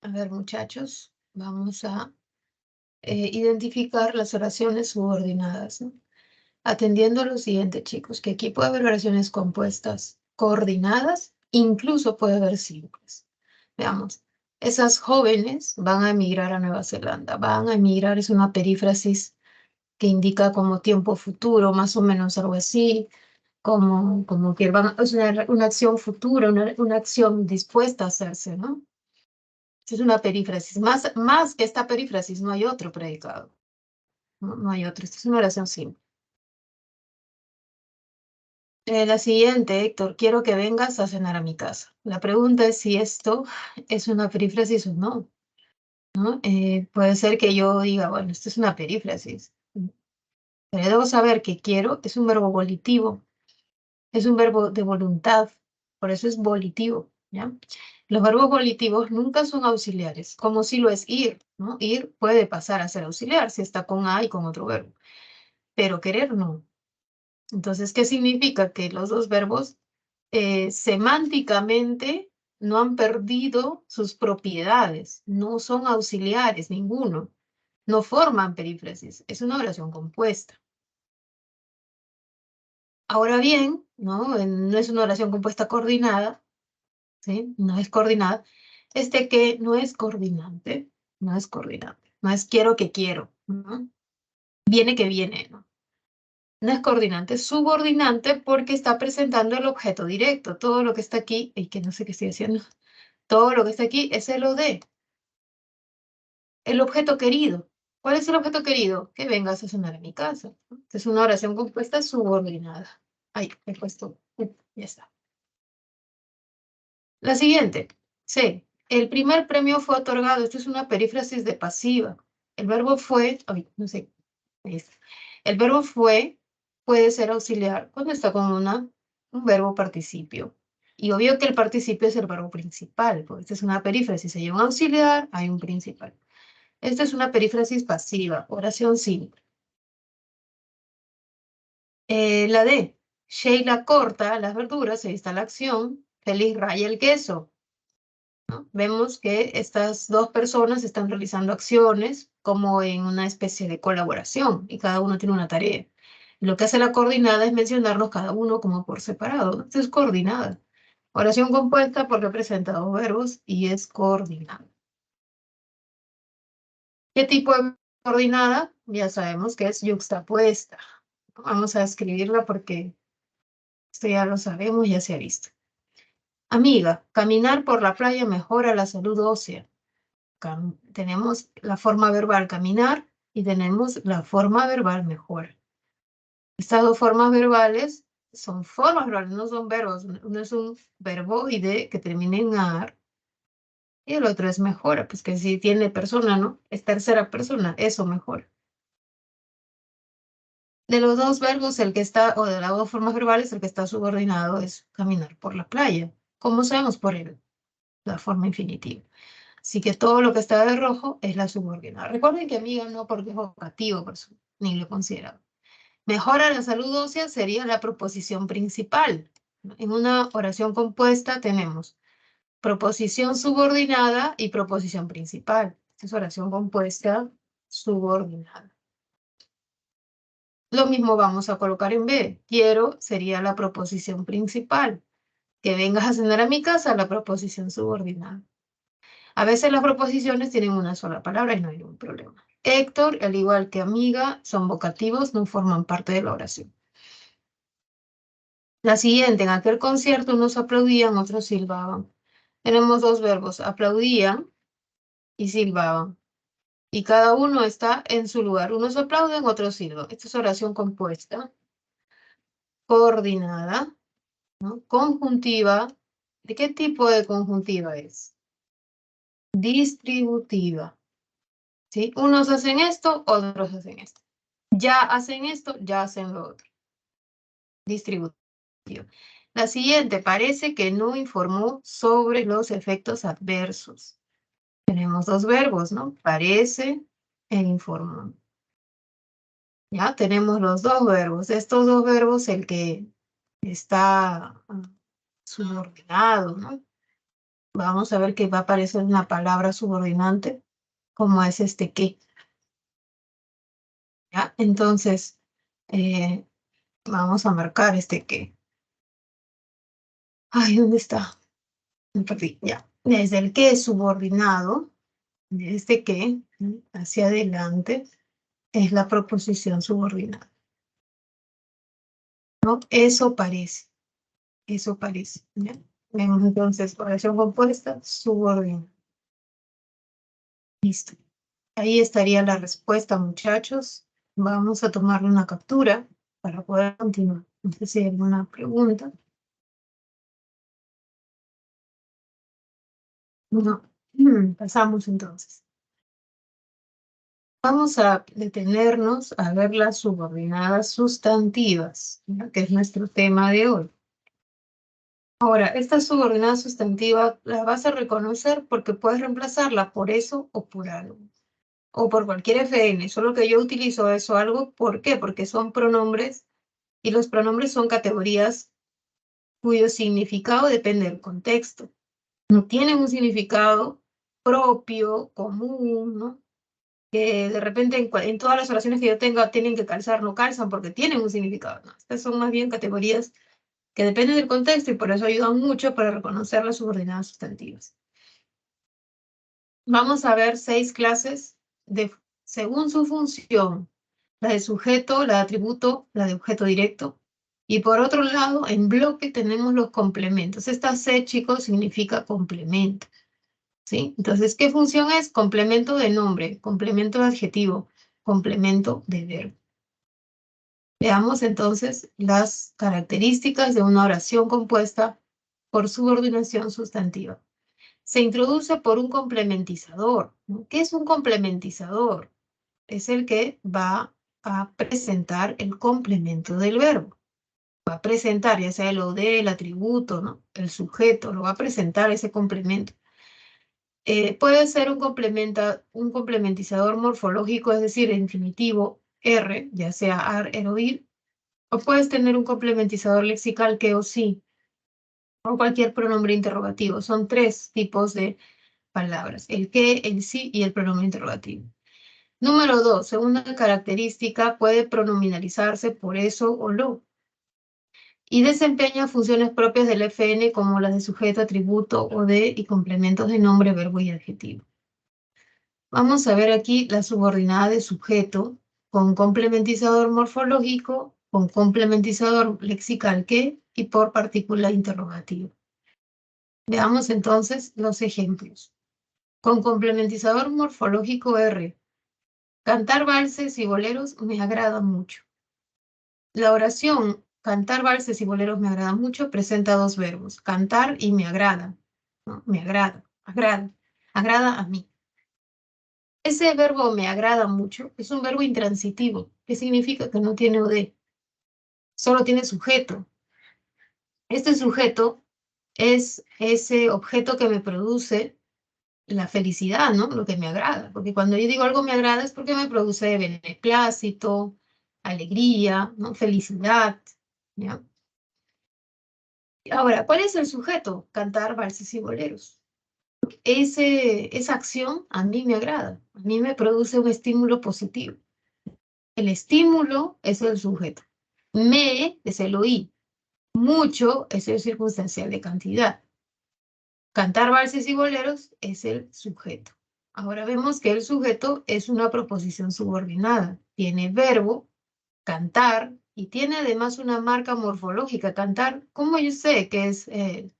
A ver, muchachos, vamos a identificar las oraciones subordinadas, ¿no? Atendiendo a lo siguiente, chicos, que aquí puede haber oraciones compuestas coordinadas, incluso puede haber simples. Veamos, esas jóvenes van a emigrar a Nueva Zelanda, van a emigrar, es una perífrasis que indica como tiempo futuro, más o menos algo así, como que van, es una acción futura, una acción dispuesta a hacerse, ¿no? Es una perífrasis. Más que esta perífrasis, no hay otro predicado. No, no hay otro. Esta es una oración simple. La siguiente, Héctor, quiero que vengas a cenar a mi casa. La pregunta es si esto es una perífrasis o no, ¿no? Puede ser que yo diga, bueno, esto es una perífrasis. Pero debo saber que quiero es un verbo volitivo, es un verbo de voluntad, por eso es volitivo, ¿ya? Los verbos volitivos nunca son auxiliares, como si lo es ir, ¿no? Ir puede pasar a ser auxiliar si está con a y con otro verbo, pero querer no. Entonces, ¿qué significa? Que los dos verbos semánticamente no han perdido sus propiedades, no son auxiliares ninguno, no forman perífrasis, es una oración compuesta. Ahora bien, ¿no? No es una oración compuesta coordinada, ¿sí? No es coordinada. Este que no es coordinante, no es coordinante, no es quiero que quiero, ¿no? Viene que viene, ¿no? No es coordinante, es subordinante porque está presentando el objeto directo. Todo lo que está aquí, y que no sé qué estoy haciendo, todo lo que está aquí es el OD, el objeto querido. ¿Cuál es el objeto querido? Que vengas a cenar a mi casa, ¿no? Es una oración compuesta subordinada. Ahí, he puesto, ya está. La siguiente, C. El primer premio fue otorgado. Esto es una perífrasis de pasiva. El verbo fue, ay, no sé, ahí está. El verbo fue puede ser auxiliar cuando está con un verbo participio. Y obvio que el participio es el verbo principal, porque esta es una perífrasis. Hay un auxiliar, hay un principal. Esta es una perífrasis pasiva, oración simple. La D. Sheila corta las verduras, ahí está la acción. Feliz raya el queso. ¿No? Vemos que estas dos personas están realizando acciones como en una especie de colaboración y cada uno tiene una tarea. Lo que hace la coordinada es mencionarlos cada uno como por separado, ¿no? Esto es coordinada. Oración compuesta porque presenta dos verbos y es coordinada. ¿Qué tipo de coordinada? Ya sabemos que es yuxtapuesta. Vamos a escribirla porque esto ya lo sabemos, ya se ha visto. Amiga, caminar por la playa mejora la salud ósea. Tenemos la forma verbal caminar y tenemos la forma verbal mejor. Estas dos formas verbales son formas verbales, no son verbos. Uno es un verbo que termina en ar y el otro es mejora, pues que si tiene persona, ¿no? Es tercera persona, eso mejora. De los dos verbos, el que está, o de las dos formas verbales, el que está subordinado es caminar por la playa. ¿Cómo sabemos? Por la forma infinitiva. Así que todo lo que está de rojo es la subordinada. Recuerden que amiga no porque es vocativo, por eso ni lo considerado. Mejora la salud ósea sería la proposición principal. En una oración compuesta tenemos proposición subordinada y proposición principal. Esta es oración compuesta subordinada. Lo mismo vamos a colocar en B. Quiero sería la proposición principal. Que vengas a cenar a mi casa, la proposición subordinada. A veces las proposiciones tienen una sola palabra y no hay ningún problema. Héctor, al igual que amiga, son vocativos, no forman parte de la oración. La siguiente, en aquel concierto unos aplaudían, otros silbaban. Tenemos dos verbos, aplaudían y silbaban. Y cada uno está en su lugar. Unos aplauden, otros silban. Esta es oración compuesta, coordinada, ¿no? Conjuntiva. ¿De qué tipo de conjuntiva es? Distributiva. ¿Sí? Unos hacen esto, otros hacen esto. Ya hacen esto, ya hacen lo otro. Distributivo. La siguiente, parece que no informó sobre los efectos adversos. Tenemos dos verbos, ¿no? Parece e informó. Ya tenemos los dos verbos. Estos dos verbos, el que está subordinado, ¿no? vamos a ver que va a aparecer una palabra subordinante, como es este que. ¿Ya? Entonces, eh, vamos a marcar este que. Ay, ¿dónde está? Me perdí, ya. Desde el que es subordinado, desde que hacia adelante, es la proposición subordinada, ¿no? Eso parece, ¿ya? Vemos entonces oración compuesta, subordinada. Listo. Ahí estaría la respuesta, muchachos. Vamos a tomarle una captura para poder continuar. No sé si hay alguna pregunta. No. Pasamos entonces. Vamos a detenernos a ver las subordinadas sustantivas, ¿ya? Que es nuestro tema de hoy. Ahora, esta subordinada sustantiva la vas a reconocer porque puedes reemplazarla por eso o por algo, o por cualquier FN, solo que yo utilizo eso algo, ¿por qué? Porque son pronombres y los pronombres son categorías cuyo significado depende del contexto. No tienen un significado propio, común, ¿no? Que de repente en todas las oraciones que yo tenga tienen que calzar, no calzan porque tienen un significado, ¿no? Estas son más bien categorías que dependen del contexto y por eso ayudan mucho para reconocer las subordinadas sustantivas. Vamos a ver 6 clases según su función, la de sujeto, la de atributo, la de objeto directo. Y por otro lado, en bloque tenemos los complementos. Esta C, chicos, significa complemento, ¿sí? Entonces, ¿qué función es? Complemento de nombre, complemento de adjetivo, complemento de verbo. Veamos entonces las características de una oración compuesta por subordinación sustantiva. Se introduce por un complementizador, ¿no? ¿Qué es un complementizador? Es el que va a presentar el complemento del verbo. Va a presentar ya sea el OD, el atributo, ¿no? El sujeto, lo va a presentar ese complemento. Puede ser un complementizador morfológico, es decir, infinitivo R, ya sea ar, er o ir, o puedes tener un complementizador lexical que o sí, o cualquier pronombre interrogativo. Son 3 tipos de palabras, el que, el sí y el pronombre interrogativo. Número 2, segunda característica, puede pronominalizarse por eso o lo. Y desempeña funciones propias del FN como las de sujeto, atributo, o de y complementos de nombre, verbo y adjetivo. Vamos a ver aquí la subordinada de sujeto con complementizador morfológico, con complementizador lexical que y por partícula interrogativa. Veamos entonces los ejemplos. Con complementizador morfológico R. Cantar valses y boleros me agrada mucho. La oración cantar valses y boleros me agrada mucho presenta 2 verbos, cantar y me agrada, ¿no? Me agrada a mí. Ese verbo me agrada mucho es un verbo intransitivo, que significa que no tiene OD, solo tiene sujeto. Este sujeto es ese objeto que me produce la felicidad, ¿no? Lo que me agrada, porque cuando yo digo algo me agrada es porque me produce beneplácito, alegría, ¿no? Felicidad, ¿ya? Ahora, ¿cuál es el sujeto? Cantar valses y boleros. Esa acción a mí me agrada, a mí me produce un estímulo positivo. El estímulo es el sujeto. Me es el oí. Mucho es el circunstancial de cantidad. Cantar valses y boleros es el sujeto. Ahora vemos que el sujeto es una proposición subordinada. Tiene verbo, cantar, y tiene además una marca morfológica. Cantar, ¿cómo yo sé que es el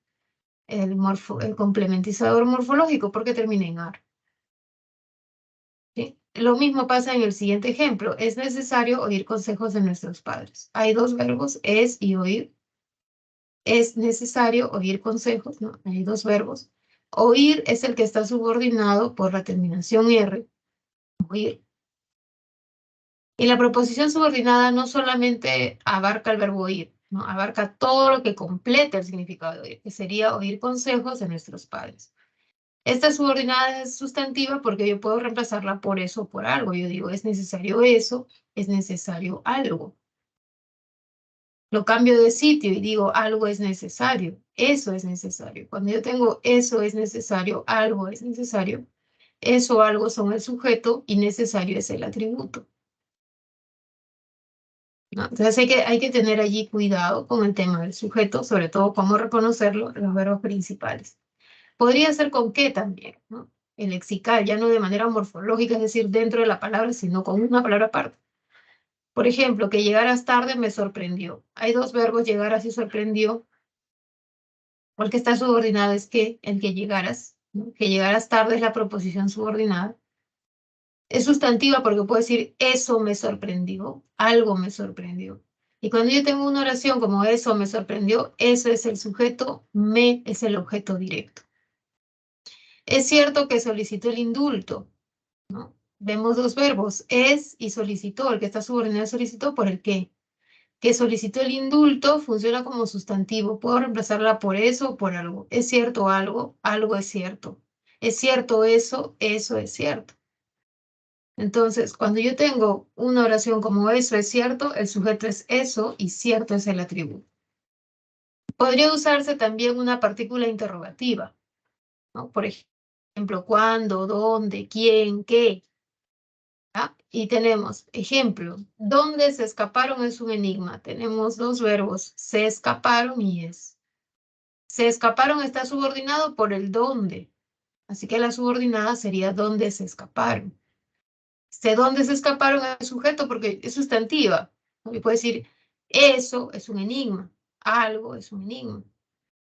complementizador morfológico? Porque termina en ar. ¿Sí? Lo mismo pasa en el siguiente ejemplo. Es necesario oír consejos de nuestros padres. Hay 2 verbos, es y oír. Es necesario oír consejos, ¿no? Hay 2 verbos. Oír es el que está subordinado por la terminación R, oír. Y la proposición subordinada no solamente abarca el verbo oír, ¿no? Abarca todo lo que completa el significado de oír, que sería oír consejos de nuestros padres. Esta subordinada es sustantiva porque yo puedo reemplazarla por eso o por algo. Yo digo, es necesario eso, es necesario algo. Lo cambio de sitio y digo algo es necesario. Eso es necesario. Cuando yo tengo eso es necesario, algo es necesario, eso o algo son el sujeto y necesario es el atributo, ¿no? Entonces hay que tener allí cuidado con el tema del sujeto, sobre todo cómo reconocerlo en los verbos principales. Podría ser con qué también, ¿no? El lexical, ya no de manera morfológica, es decir, dentro de la palabra, sino con una palabra aparte. Por ejemplo, que llegaras tarde me sorprendió. Hay dos verbos, llegar así sorprendió. O el que está subordinado es que el que llegaras, ¿no? Que llegaras tarde es la proposición subordinada. Es sustantiva porque puedo decir eso me sorprendió, algo me sorprendió. Y cuando yo tengo una oración como eso me sorprendió, eso es el sujeto, me es el objeto directo. Es cierto que solicitó el indulto, ¿no? Vemos dos verbos, es y solicitó. El que está subordinado solicitó por el qué. Que solicitó el indulto funciona como sustantivo. Puedo reemplazarla por eso o por algo. Es cierto algo, algo es cierto. Es cierto eso, eso es cierto. Entonces, cuando yo tengo una oración como eso es cierto, el sujeto es eso y cierto es el atributo. Podría usarse también una partícula interrogativa, ¿no? Por ejemplo, cuándo, dónde, quién, qué. ¿Ah? Y tenemos, ejemplo, ¿dónde se escaparon? Es un enigma. Tenemos dos verbos, se escaparon y es. Se escaparon está subordinado por el dónde. Así que la subordinada sería dónde se escaparon. ¿De dónde se escaparon el sujeto? Porque es sustantiva. ¿No? Y puedo decir, eso es un enigma, algo es un enigma.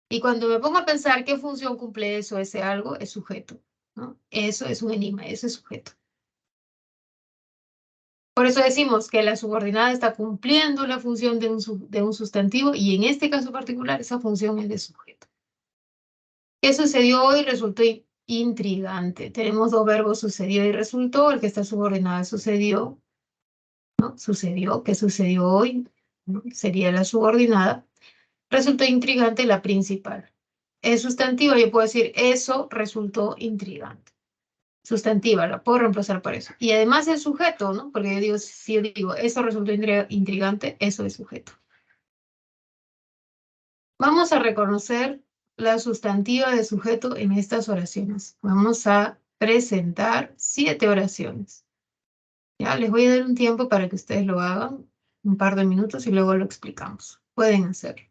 Y cuando me pongo a pensar qué función cumple eso, ese algo, es sujeto. ¿No? Eso es un enigma, eso es sujeto. Por eso decimos que la subordinada está cumpliendo la función de un sustantivo y en este caso particular esa función es de sujeto. ¿Qué sucedió hoy? Resultó intrigante. Tenemos dos verbos, sucedió y resultó. El que está subordinado es sucedió, ¿no? Sucedió, ¿qué sucedió hoy? ¿No? Sería la subordinada. Resultó intrigante la principal. Es sustantiva, yo puedo decir eso resultó intrigante. Sustantiva, la puedo reemplazar por eso. Y además el sujeto, ¿no? Porque yo digo, si yo digo eso resultó intrigante, eso es sujeto. Vamos a reconocer la sustantiva de sujeto en estas oraciones. Vamos a presentar 7 oraciones. Ya les voy a dar un tiempo para que ustedes lo hagan, un par de minutos y luego lo explicamos. Pueden hacerlo.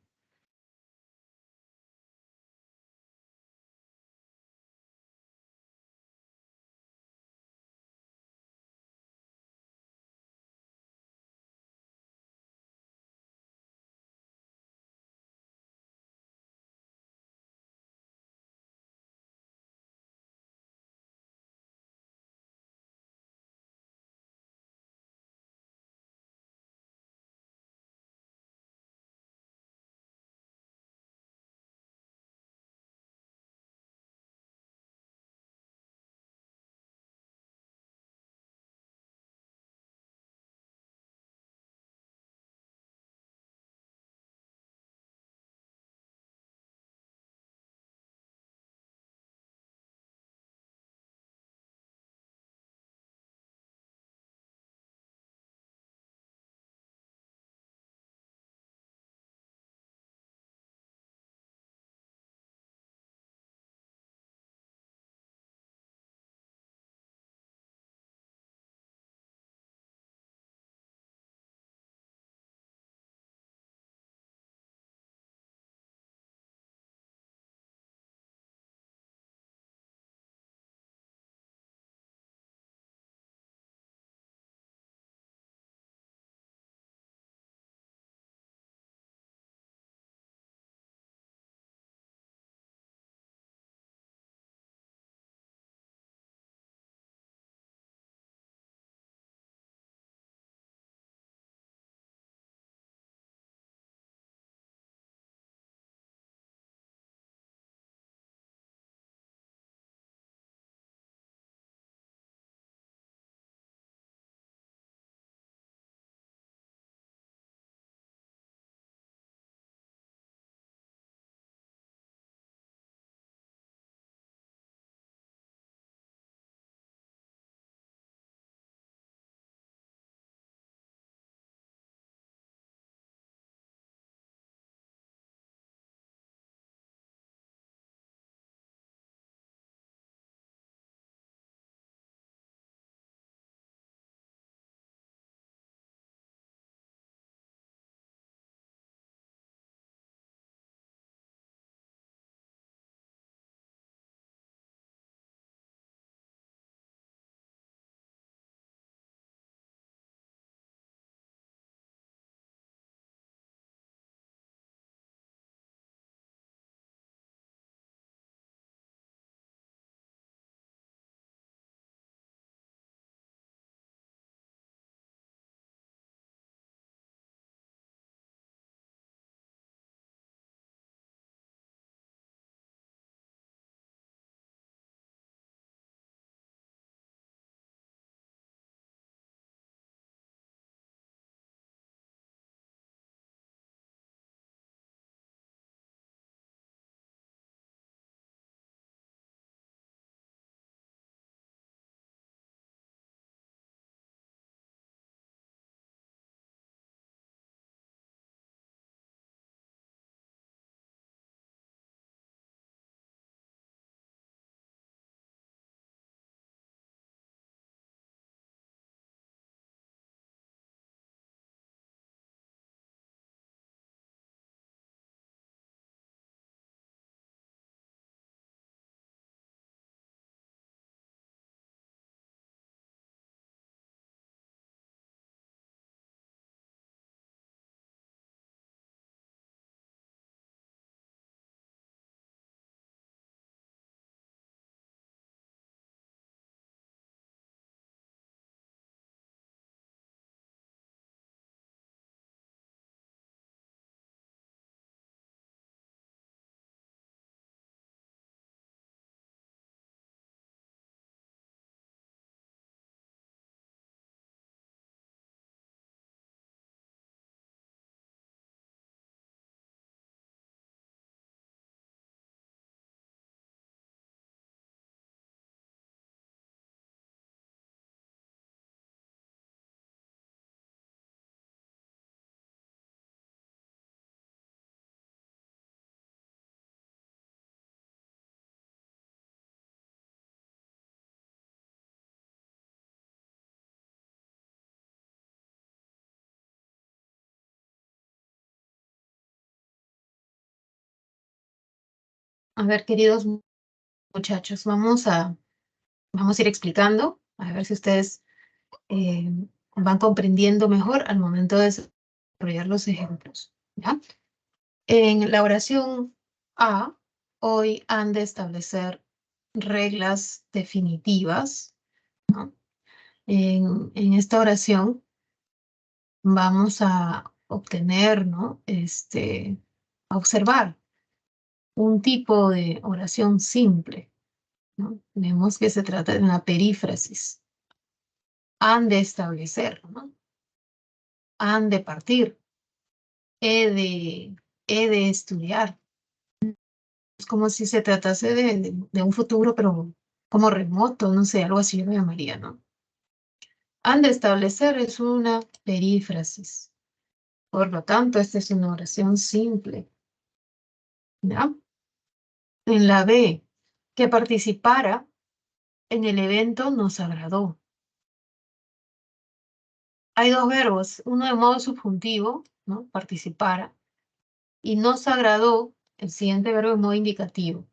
A ver, queridos muchachos, vamos a ir explicando, a ver si ustedes eh, van comprendiendo mejor al momento de desarrollar los ejemplos, ¿ya? En la oración A, hoy han de establecer reglas definitivas, ¿no? En esta oración vamos a obtener, ¿no? A observar un tipo de oración simple, ¿no? Vemos que se trata de una perífrasis. Han de establecer, ¿no? Han de partir. He de, he de estudiar. Es como si se tratase de un futuro, pero como remoto, no sé, algo así yo lo llamaría, ¿no? Han de establecer es una perífrasis. Por lo tanto, esta es una oración simple, ¿ya? En la B, que participara en el evento nos agradó. Hay dos verbos, uno de modo subjuntivo, ¿no? Participara, y nos agradó, el siguiente verbo en modo indicativo.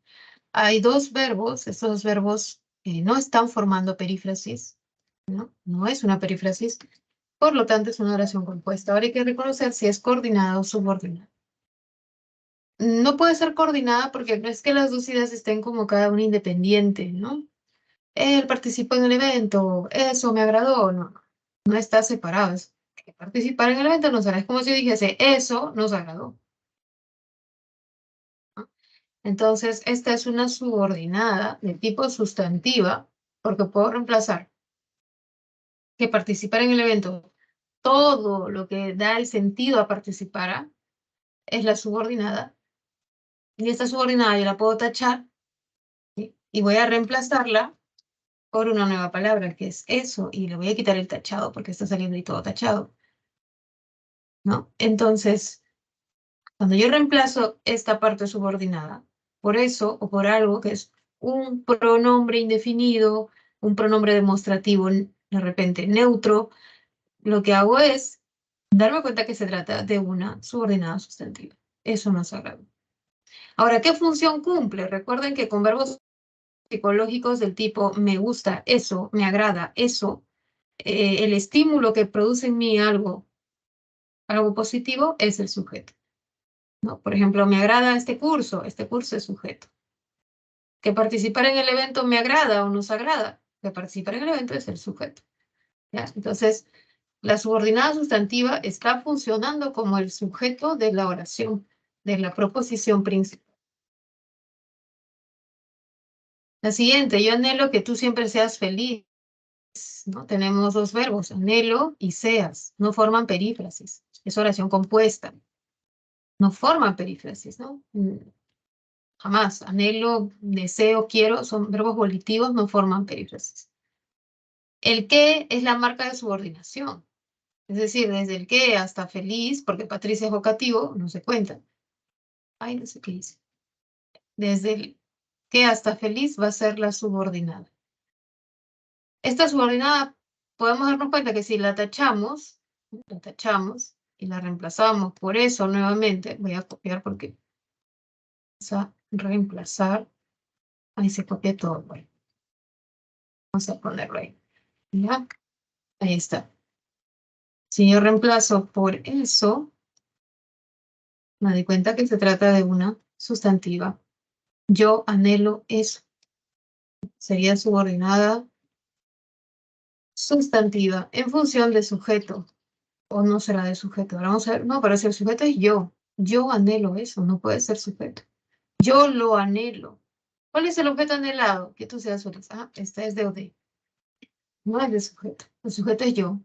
Hay dos verbos, estos dos verbos no están formando perífrasis, ¿no? No es una perífrasis, por lo tanto es una oración compuesta. Ahora hay que reconocer si es coordinada o subordinada. No puede ser coordinada porque no es que las dos ideas estén como cada una independiente, ¿no? Él participó en el evento, eso me agradó, no, no está separado. Es que participar en el evento no será, es como si yo dijese, eso nos agradó, ¿no? Entonces, esta es una subordinada de tipo sustantiva, porque puedo reemplazar que participar en el evento, todo lo que da el sentido a participar es la subordinada, y esta subordinada yo la puedo tachar, ¿sí? Y voy a reemplazarla por una nueva palabra, que es eso, y le voy a quitar el tachado, porque está saliendo ahí todo tachado, ¿no? Entonces, cuando yo reemplazo esta parte subordinada por eso o por algo que es un pronombre indefinido, un pronombre demostrativo de repente neutro, lo que hago es darme cuenta que se trata de una subordinada sustantiva. Eso nos agrada. Ahora, ¿qué función cumple? Recuerden que con verbos psicológicos del tipo me gusta, eso, me agrada, eso, el estímulo que produce en mí algo positivo es el sujeto, ¿no? Por ejemplo, me agrada este curso es sujeto. Que participar en el evento me agrada o nos agrada, que participar en el evento es el sujeto, ¿ya? Entonces, la subordinada sustantiva está funcionando como el sujeto de la oración, de la proposición principal. La siguiente, yo anhelo que tú siempre seas feliz, ¿no? Tenemos dos verbos, anhelo y seas, no forman perífrasis, es oración compuesta, no forman perífrasis, ¿no? Jamás, anhelo, deseo, quiero, son verbos volitivos, no forman perífrasis. El que es la marca de subordinación, es decir, desde el que hasta feliz, porque Patricia es vocativo, no se cuenta. Ay, no sé qué dice. Desde el que hasta feliz va a ser la subordinada. Esta subordinada, podemos darnos cuenta que si la tachamos y la reemplazamos por eso nuevamente, voy a copiar porque vamos a reemplazar, ahí se copia todo, bueno, vamos a ponerlo ahí, ¿ya? Ahí está. Si yo reemplazo por eso, me doy cuenta que se trata de una sustantiva. Yo anhelo eso. Sería subordinada sustantiva en función de sujeto. O no será de sujeto. Ahora vamos a ver. No, pero si el sujeto es yo. Yo anhelo eso. No puede ser sujeto. Yo lo anhelo. ¿Cuál es el objeto anhelado? Que tú seas feliz. Ah, esta es de OD. No es de sujeto. El sujeto es yo.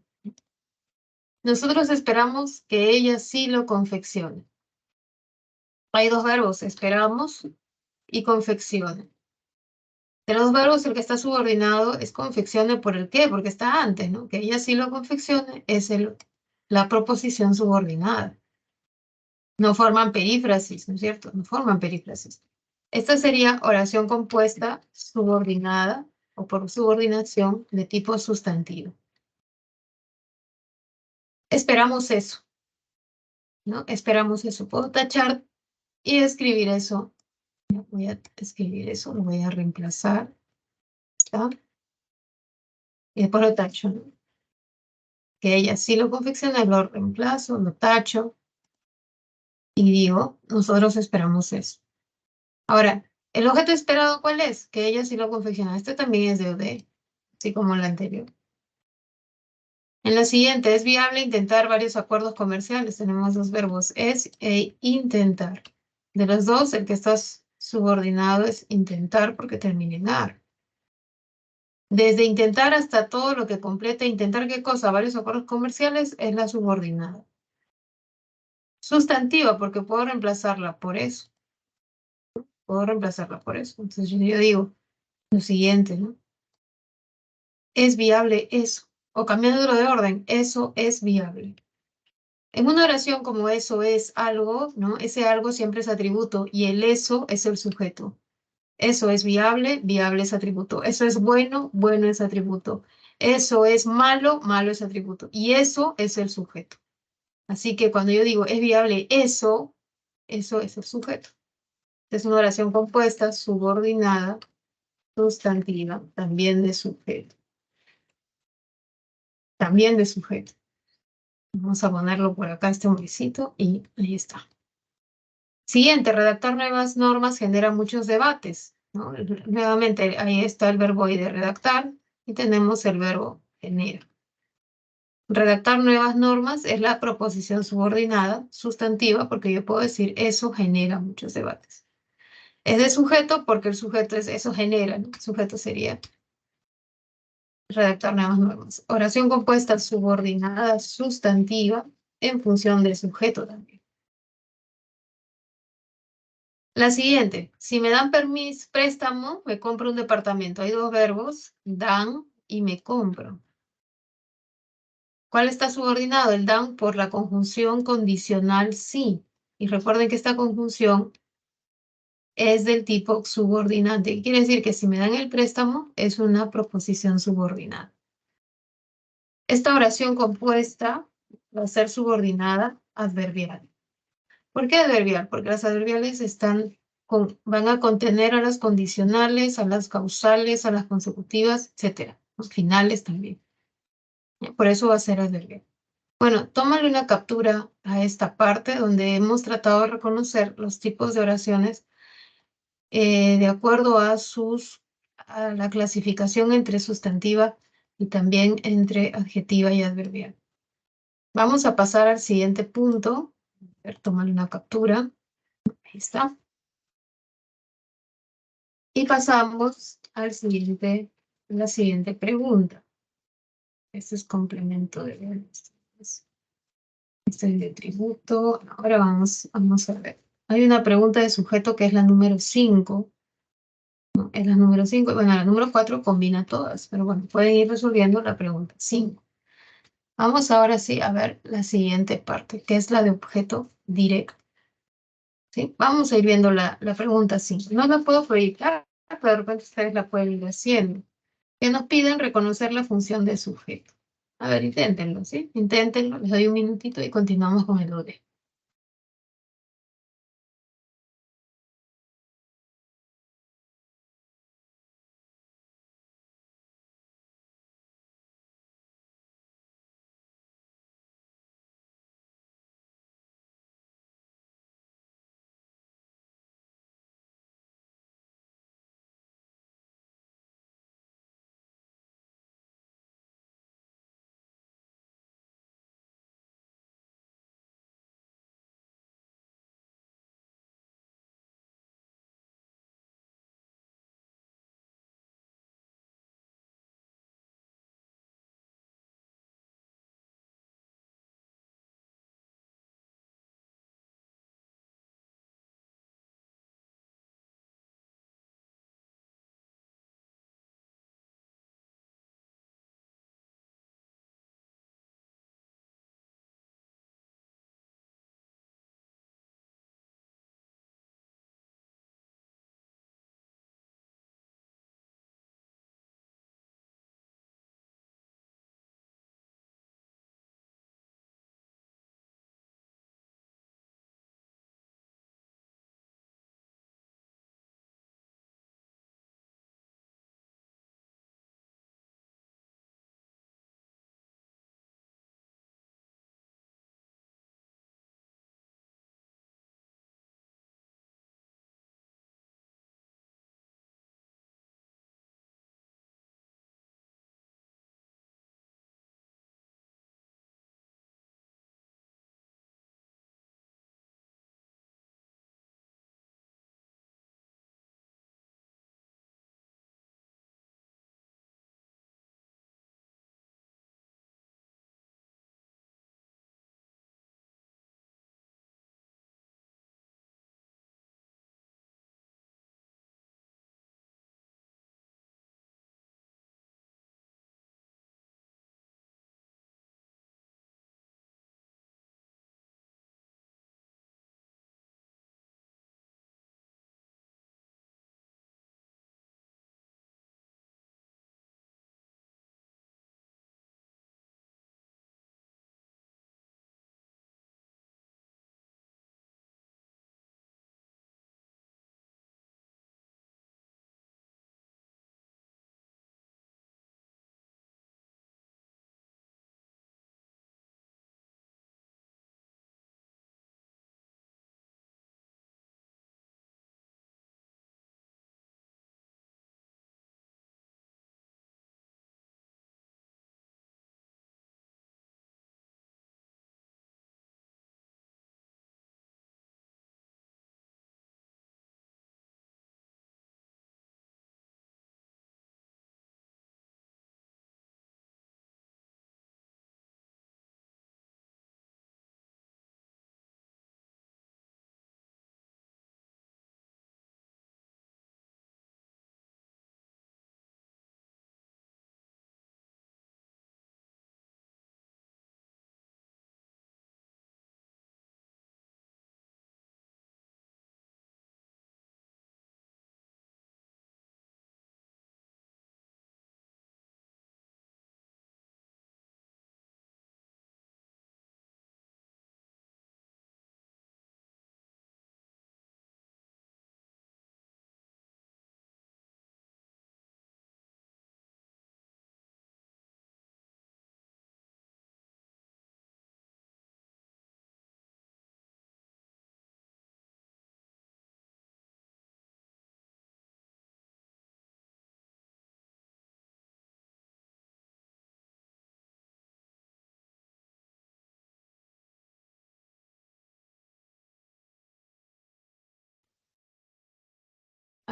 Nosotros esperamos que ella sí lo confeccione. Hay dos verbos, esperamos y confeccione. De los verbos, el que está subordinado es confeccione por el qué, porque está antes, ¿no? Que ella sí lo confeccione es la proposición subordinada. No forman perífrasis, ¿no es cierto? No forman perífrasis. Esta sería oración compuesta subordinada o por subordinación de tipo sustantivo. Esperamos eso, ¿no? Esperamos eso. Puedo tachar y escribir eso Ya voy a escribir eso, lo voy a reemplazar. ¿Está? Y después lo tacho, ¿no? Que ella sí lo confecciona, lo reemplazo, lo tacho y digo, nosotros esperamos eso. Ahora, ¿el objeto esperado cuál es? Que ella sí lo confecciona. Este también es de OD, así como el anterior. En la siguiente, es viable intentar varios acuerdos comerciales. Tenemos dos verbos, es e intentar. De los dos, el que está subordinado es intentar porque termina en ar. Desde intentar hasta todo lo que completa, intentar qué cosa, varios acuerdos comerciales, es la subordinada. Sustantiva, porque puedo reemplazarla por eso. Puedo reemplazarla por eso. Entonces yo digo lo siguiente, ¿no? Es viable eso. O cambiándolo de orden, eso es viable. En una oración como eso es algo, ¿no? Ese algo siempre es atributo y el eso es el sujeto. Eso es viable, viable es atributo. Eso es bueno, bueno es atributo. Eso es malo, malo es atributo. Y eso es el sujeto. Así que cuando yo digo es viable eso es el sujeto. Es una oración compuesta, subordinada, sustantiva, también de sujeto. También de sujeto. Vamos a ponerlo por acá, este hombrecito, y ahí está. Siguiente, redactar nuevas normas genera muchos debates, ¿no? Nuevamente, ahí está el verbo de redactar y tenemos el verbo genera. Redactar nuevas normas es la proposición subordinada, sustantiva, porque yo puedo decir eso genera muchos debates. Es de sujeto porque el sujeto es eso genera, ¿no? El sujeto sería redactar nuevas normas. Oración compuesta subordinada, sustantiva, en función del sujeto también. La siguiente, si me dan permiso, préstamo, me compro un departamento. Hay dos verbos, dan y me compro. ¿Cuál está subordinado? El dan por la conjunción condicional sí. Y recuerden que esta conjunción es del tipo subordinante. Quiere decir que si me dan el préstamo, es una proposición subordinada. Esta oración compuesta va a ser subordinada adverbial. ¿Por qué adverbial? Porque las adverbiales van a contener a las condicionales, a las causales, a las consecutivas, etcétera. Los finales también. Por eso va a ser adverbial. Bueno, tómale una captura a esta parte donde hemos tratado de reconocer los tipos de oraciones de acuerdo a la clasificación entre sustantiva y también entre adjetiva y adverbial. Vamos a pasar al siguiente punto. A ver, tómale una captura. Ahí está. Y pasamos la siguiente pregunta. Este es complemento de verbos. Este es de tributo. Ahora vamos a ver. Hay una pregunta de sujeto que es la número 5. ¿No? Es la número 5. Bueno, la número 4 combina todas, pero bueno, pueden ir resolviendo la pregunta 5. Vamos ahora sí a ver la siguiente parte, que es la de objeto directo. ¿Sí? Vamos a ir viendo la pregunta 5. No la puedo proyectar, pero de repente ustedes la pueden ir haciendo. Que nos piden reconocer la función de sujeto. A ver, inténtenlo, ¿sí? Inténtenlo, les doy un minutito y continuamos con el OD.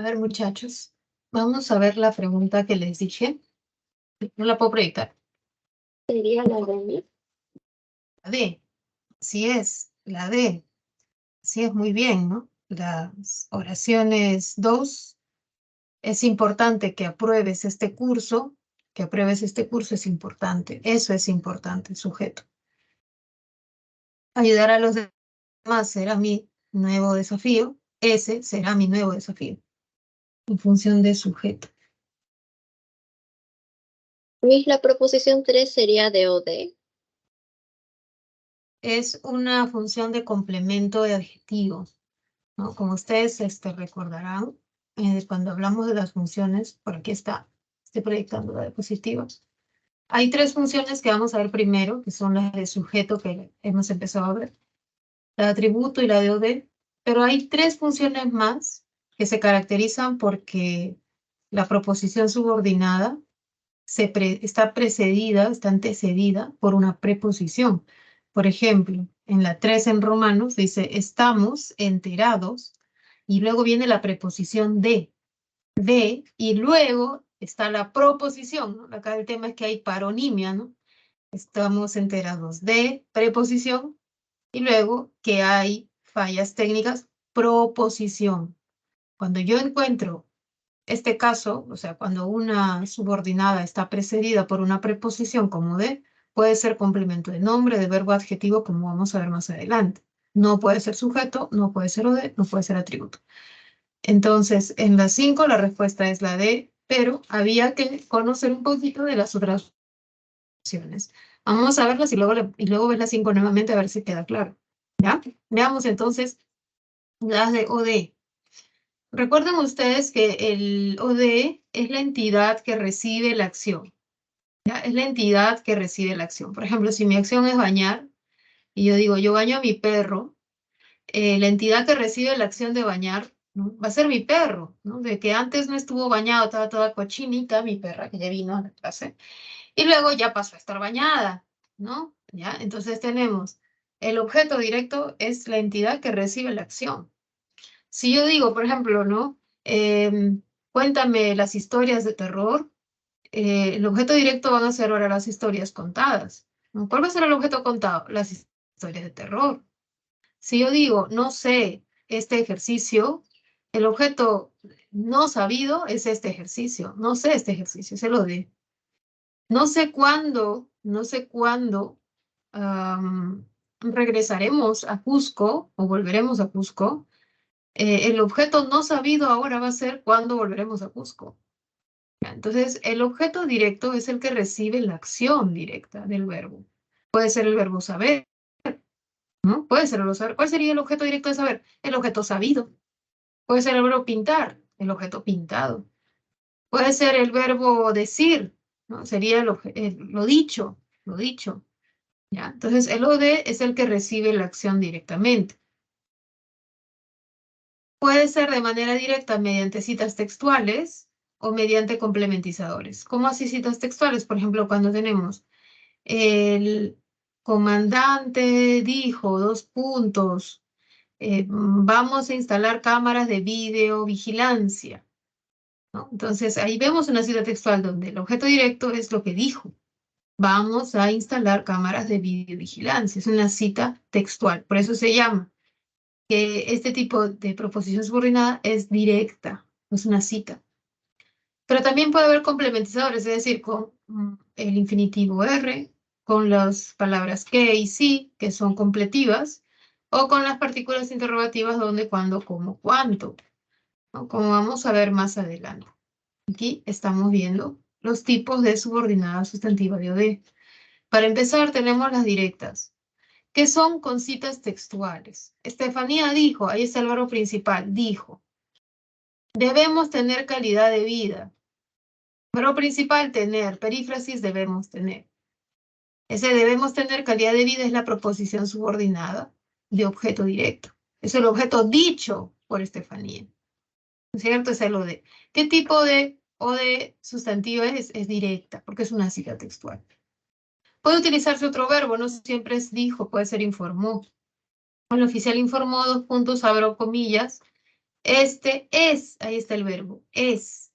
A ver, muchachos, vamos a ver la pregunta que les dije. No la puedo proyectar. Sería la de mí. La D, sí es, la D. Sí es muy bien, ¿no? Las oraciones 2, es importante que apruebes este curso. Que apruebes este curso es importante. Eso es importante, sujeto. Ayudar a los demás será mi nuevo desafío. Ese será mi nuevo desafío. En función de sujeto. Miss, la proposición 3 sería de o de. Es una función de complemento de adjetivos, ¿no? Como ustedes recordarán, cuando hablamos de las funciones, por aquí está, estoy proyectando la diapositiva. Hay tres funciones que vamos a ver primero, que son las de sujeto que hemos empezado a ver, la de atributo y la de OD, pero hay tres funciones más que se caracterizan porque la proposición subordinada está precedida, está antecedida por una preposición. Por ejemplo, en la 3 en Romanos dice, estamos enterados, y luego viene la preposición de, y luego está la proposición, ¿no? Acá el tema es que hay paronimia, ¿no? Estamos enterados de preposición, y luego que hay fallas técnicas, proposición. Cuando yo encuentro este caso, o sea, cuando una subordinada está precedida por una preposición como de, puede ser complemento de nombre, de verbo, adjetivo, como vamos a ver más adelante. No puede ser sujeto, no puede ser OD, no puede ser atributo. Entonces, en la 5 la respuesta es la D, pero había que conocer un poquito de las otras opciones. Vamos a verlas y luego ver las 5 nuevamente a ver si queda claro. ¿Ya? Veamos entonces las de OD. Recuerden ustedes que el OD es la entidad que recibe la acción. ¿Ya? Es la entidad que recibe la acción. Por ejemplo, si mi acción es bañar, y yo digo, yo baño a mi perro, la entidad que recibe la acción de bañar, ¿no? Va a ser mi perro, ¿no? De que antes no estuvo bañado, estaba toda cochinita, mi perra, que ya vino a la clase, y luego ya pasó a estar bañada, ¿no? ¿Ya? Entonces tenemos, el objeto directo es la entidad que recibe la acción. Si yo digo, por ejemplo, ¿no? Cuéntame las historias de terror, el objeto directo van a ser ahora las historias contadas, ¿no? ¿Cuál va a ser el objeto contado? Las historias de terror. Si yo digo, no sé, este ejercicio, el objeto no sabido es este ejercicio, no sé este ejercicio, se lo de. No sé cuándo regresaremos a Cusco o volveremos a Cusco. El objeto no sabido ahora va a ser cuándo volveremos a Cusco. ¿Ya? Entonces, el objeto directo es el que recibe la acción directa del verbo. Puede ser el verbo saber, ¿no? Puede ser el verbo saber. ¿Cuál sería el objeto directo de saber? El objeto sabido. Puede ser el verbo pintar, el objeto pintado. Puede ser el verbo decir, ¿no? Sería lo dicho, lo dicho. ¿Ya? Entonces, el OD es el que recibe la acción directamente. Puede ser de manera directa mediante citas textuales o mediante complementizadores. ¿Cómo así citas textuales? Por ejemplo, cuando tenemos el comandante dijo, dos puntos, vamos a instalar cámaras de videovigilancia, ¿no? Entonces, ahí vemos una cita textual donde el objeto directo es lo que dijo. Vamos a instalar cámaras de videovigilancia. Es una cita textual. Por eso se llama que este tipo de proposición subordinada es directa, no es una cita. Pero también puede haber complementizadores, es decir, con el infinitivo R, con las palabras que y sí, que son completivas, o con las partículas interrogativas donde, cuándo, cómo, cuánto, ¿no? Como vamos a ver más adelante. Aquí estamos viendo los tipos de subordinada sustantiva de OD. Para empezar, tenemos las directas, que son con citas textuales. Estefanía dijo, ahí está el verbo principal, dijo, debemos tener calidad de vida. Verbo principal, tener. Perífrasis, debemos tener. Ese debemos tener calidad de vida es la proposición subordinada de objeto directo. Es el objeto dicho por Estefanía. ¿No es cierto? Es el OD. ¿Qué tipo de OD sustantiva es? Es directa, porque es una cita textual. Puede utilizarse otro verbo, no siempre es dijo, puede ser informó. El oficial informó, dos puntos, abro comillas, Este es, ahí está el verbo, es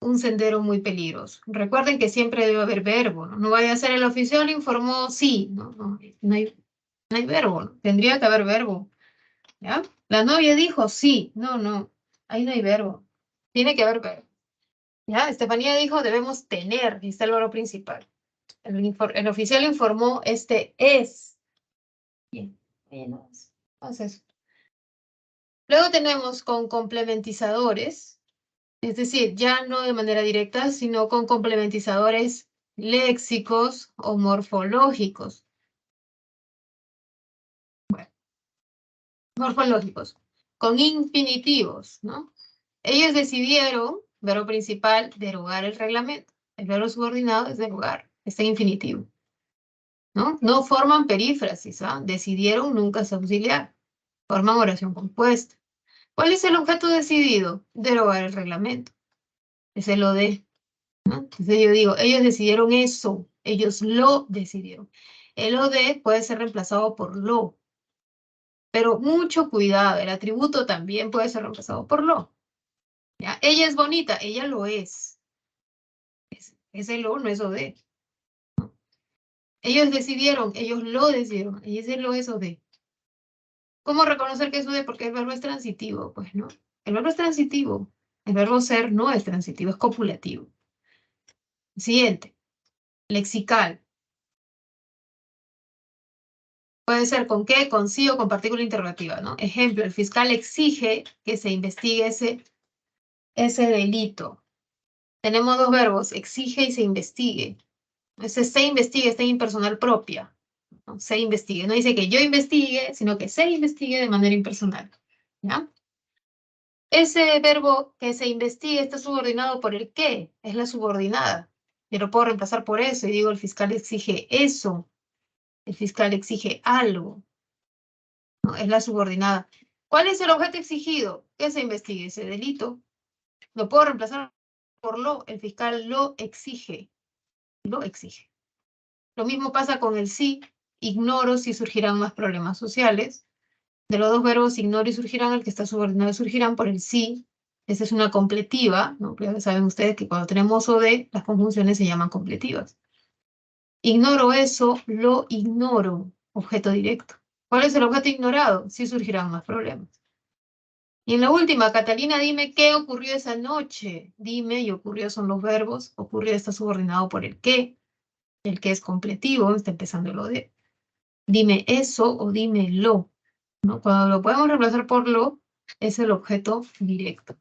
un sendero muy peligroso. Recuerden que siempre debe haber verbo, ¿no? No vaya a ser el oficial informó sí, no hay verbo, ¿no? Tendría que haber verbo, ¿ya? La novia dijo sí, no, ahí no hay verbo. Tiene que haber verbo, ¿ya? Estefanía dijo debemos tener, ahí está el verbo principal. El oficial informó este es. Bien, bien, entonces, luego tenemos con complementizadores, es decir, ya no de manera directa, sino con complementizadores léxicos o morfológicos. Bueno, morfológicos, con infinitivos, ¿no? Ellos decidieron, verbo principal, derogar el reglamento. El verbo subordinado es derogar, está en infinitivo, ¿no? No forman perífrasis, ¿ah? Decidieron nunca es auxiliar, forman oración compuesta. ¿Cuál es el objeto decidido? Derogar el reglamento. Es el OD, ¿no? Entonces yo digo, ellos decidieron eso, ellos lo decidieron. El OD puede ser reemplazado por lo, pero mucho cuidado, el atributo también puede ser reemplazado por lo. ¿Ya? Ella es bonita, ella lo es. Ese lo no es OD. Ellos decidieron, ellos lo decidieron, y ese lo es OD. ¿Cómo reconocer que es OD? Porque el verbo es transitivo, pues, ¿no? El verbo es transitivo. El verbo ser no es transitivo, es copulativo. Siguiente, lexical. Puede ser con qué, con sí o con partícula interrogativa, ¿no? Ejemplo, el fiscal exige que se investigue ese delito. Tenemos dos verbos, exige y se investigue. Ese se investigue está en impersonal propia, ¿no? Se investigue. No dice que yo investigue, sino que se investigue de manera impersonal, ¿ya? Ese verbo que se investigue está subordinado por el qué, es la subordinada. Yo lo puedo reemplazar por eso y digo el fiscal exige eso, el fiscal exige algo. ¿No? Es la subordinada. ¿Cuál es el objeto exigido? Que se investigue ese delito. Lo puedo reemplazar por lo. El fiscal lo exige. Lo exige. Lo mismo pasa con el sí. Ignoro si surgirán más problemas sociales. De los dos verbos, ignoro y surgirán, el que está subordinado surgirán por el sí. Esa es una completiva, ¿no? Ya saben ustedes que cuando tenemos o de, las conjunciones se llaman completivas. Ignoro eso, lo ignoro. Objeto directo. ¿Cuál es el objeto ignorado? Si surgirán más problemas. Y en la última, Catalina, dime qué ocurrió esa noche. Dime y ocurrió son los verbos. Ocurrió está subordinado por el qué. El que es completivo, está empezando lo de. Dime eso o dime lo. ¿No? Cuando lo podemos reemplazar por lo, es el objeto directo.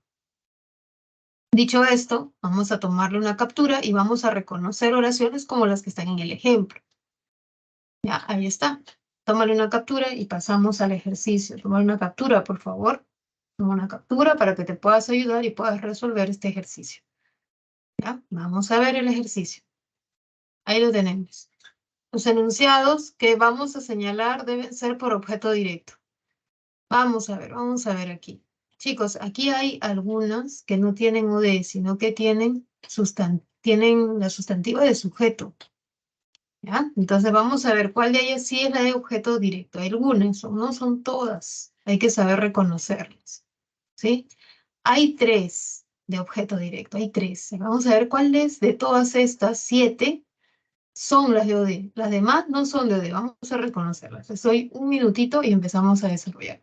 Dicho esto, vamos a tomarle una captura y vamos a reconocer oraciones como las que están en el ejemplo. Ya, ahí está. Tómale una captura y pasamos al ejercicio. Tómale una captura, por favor. Toma una captura para que te puedas ayudar y puedas resolver este ejercicio. ¿Ya? Vamos a ver el ejercicio. Ahí lo tenemos. Los enunciados que vamos a señalar deben ser por objeto directo. Vamos a ver aquí. Chicos, aquí hay algunas que no tienen OD, sino que tienen la sustantiva de sujeto. ¿Ya? Entonces vamos a ver cuál de ellas sí es la de objeto directo. Hay algunas, no son todas. Hay que saber reconocerlas. ¿Sí? Hay tres de objeto directo, hay tres. Vamos a ver cuáles de todas estas 7 son las de OD. Las demás no son de OD, vamos a reconocerlas. Les doy un minutito y empezamos a desarrollar.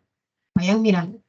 Vayan mirando.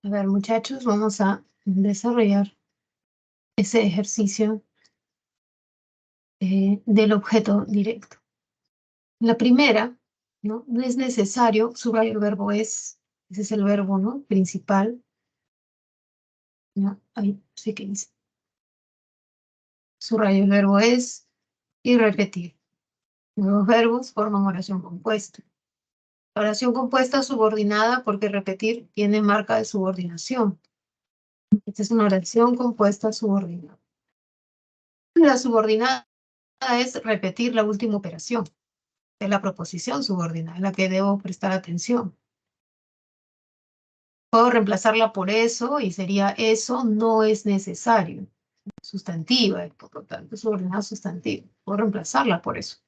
A ver, muchachos, vamos a desarrollar ese ejercicio del objeto directo. La primera, ¿no? No es necesario, subrayo el verbo es, ese es el verbo, ¿no? Principal. ¿No? Ahí sí que dice. Subrayo el verbo es y repetir. Los verbos forman oración compuesta. La oración compuesta subordinada porque repetir tiene marca de subordinación. Esta es una oración compuesta subordinada. La subordinada es repetir la última operación. Es la proposición subordinada, en la que debo prestar atención. Puedo reemplazarla por eso y sería eso no es necesario. Sustantiva, y por lo tanto, subordinada sustantiva. Puedo reemplazarla por eso.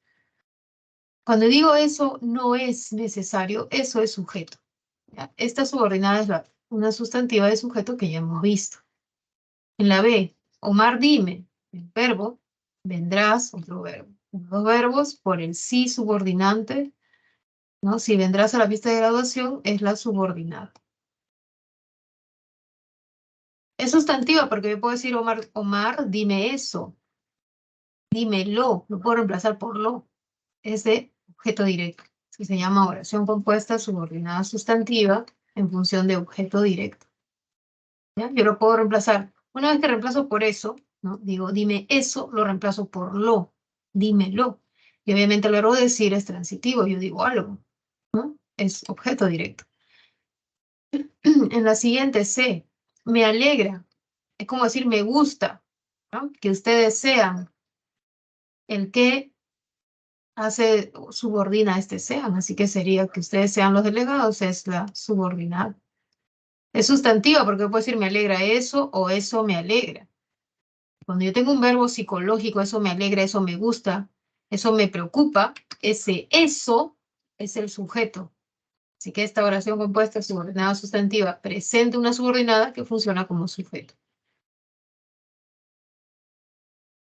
Cuando digo eso no es necesario, eso es sujeto. ¿Ya? Esta subordinada es una sustantiva de sujeto que ya hemos visto. En la B, Omar dime, el verbo, vendrás, otro verbo. Los dos verbos por el sí subordinante, ¿no? Si vendrás a la fiesta de graduación, es la subordinada. Es sustantiva porque yo puedo decir, Omar, Omar, dime eso. Dímelo, lo puedo reemplazar por lo. Es de objeto directo. Se llama oración compuesta subordinada sustantiva en función de objeto directo. ¿Ya? Yo lo puedo reemplazar. Una vez que reemplazo por eso, ¿no? Digo, dime eso, lo reemplazo por lo. Dímelo. Y obviamente el verbo decir es transitivo. Yo digo algo, ¿no? Es objeto directo. En la siguiente C, me alegra. Es como decir me gusta, ¿no? Que ustedes sean. El que hace, subordina a este sean. Así que sería que ustedes sean los delegados, es la subordinada. Es sustantiva porque puedo decir me alegra eso o eso me alegra. Cuando yo tengo un verbo psicológico, eso me alegra, eso me gusta, eso me preocupa, ese eso es el sujeto. Así que esta oración compuesta subordinada sustantiva presenta una subordinada que funciona como sujeto.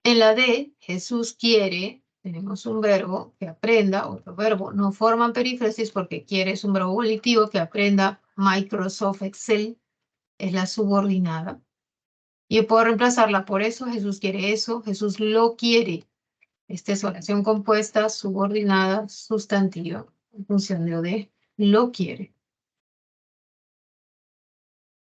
En la D, Jesús quiere, tenemos un verbo que aprenda, otro verbo, no forman perífrasis porque quiere es un verbo volitivo que aprenda Microsoft Excel, es la subordinada. Y yo puedo reemplazarla por eso, Jesús quiere eso, Jesús lo quiere. Esta es oración compuesta, subordinada, sustantiva, en función de OD, lo quiere.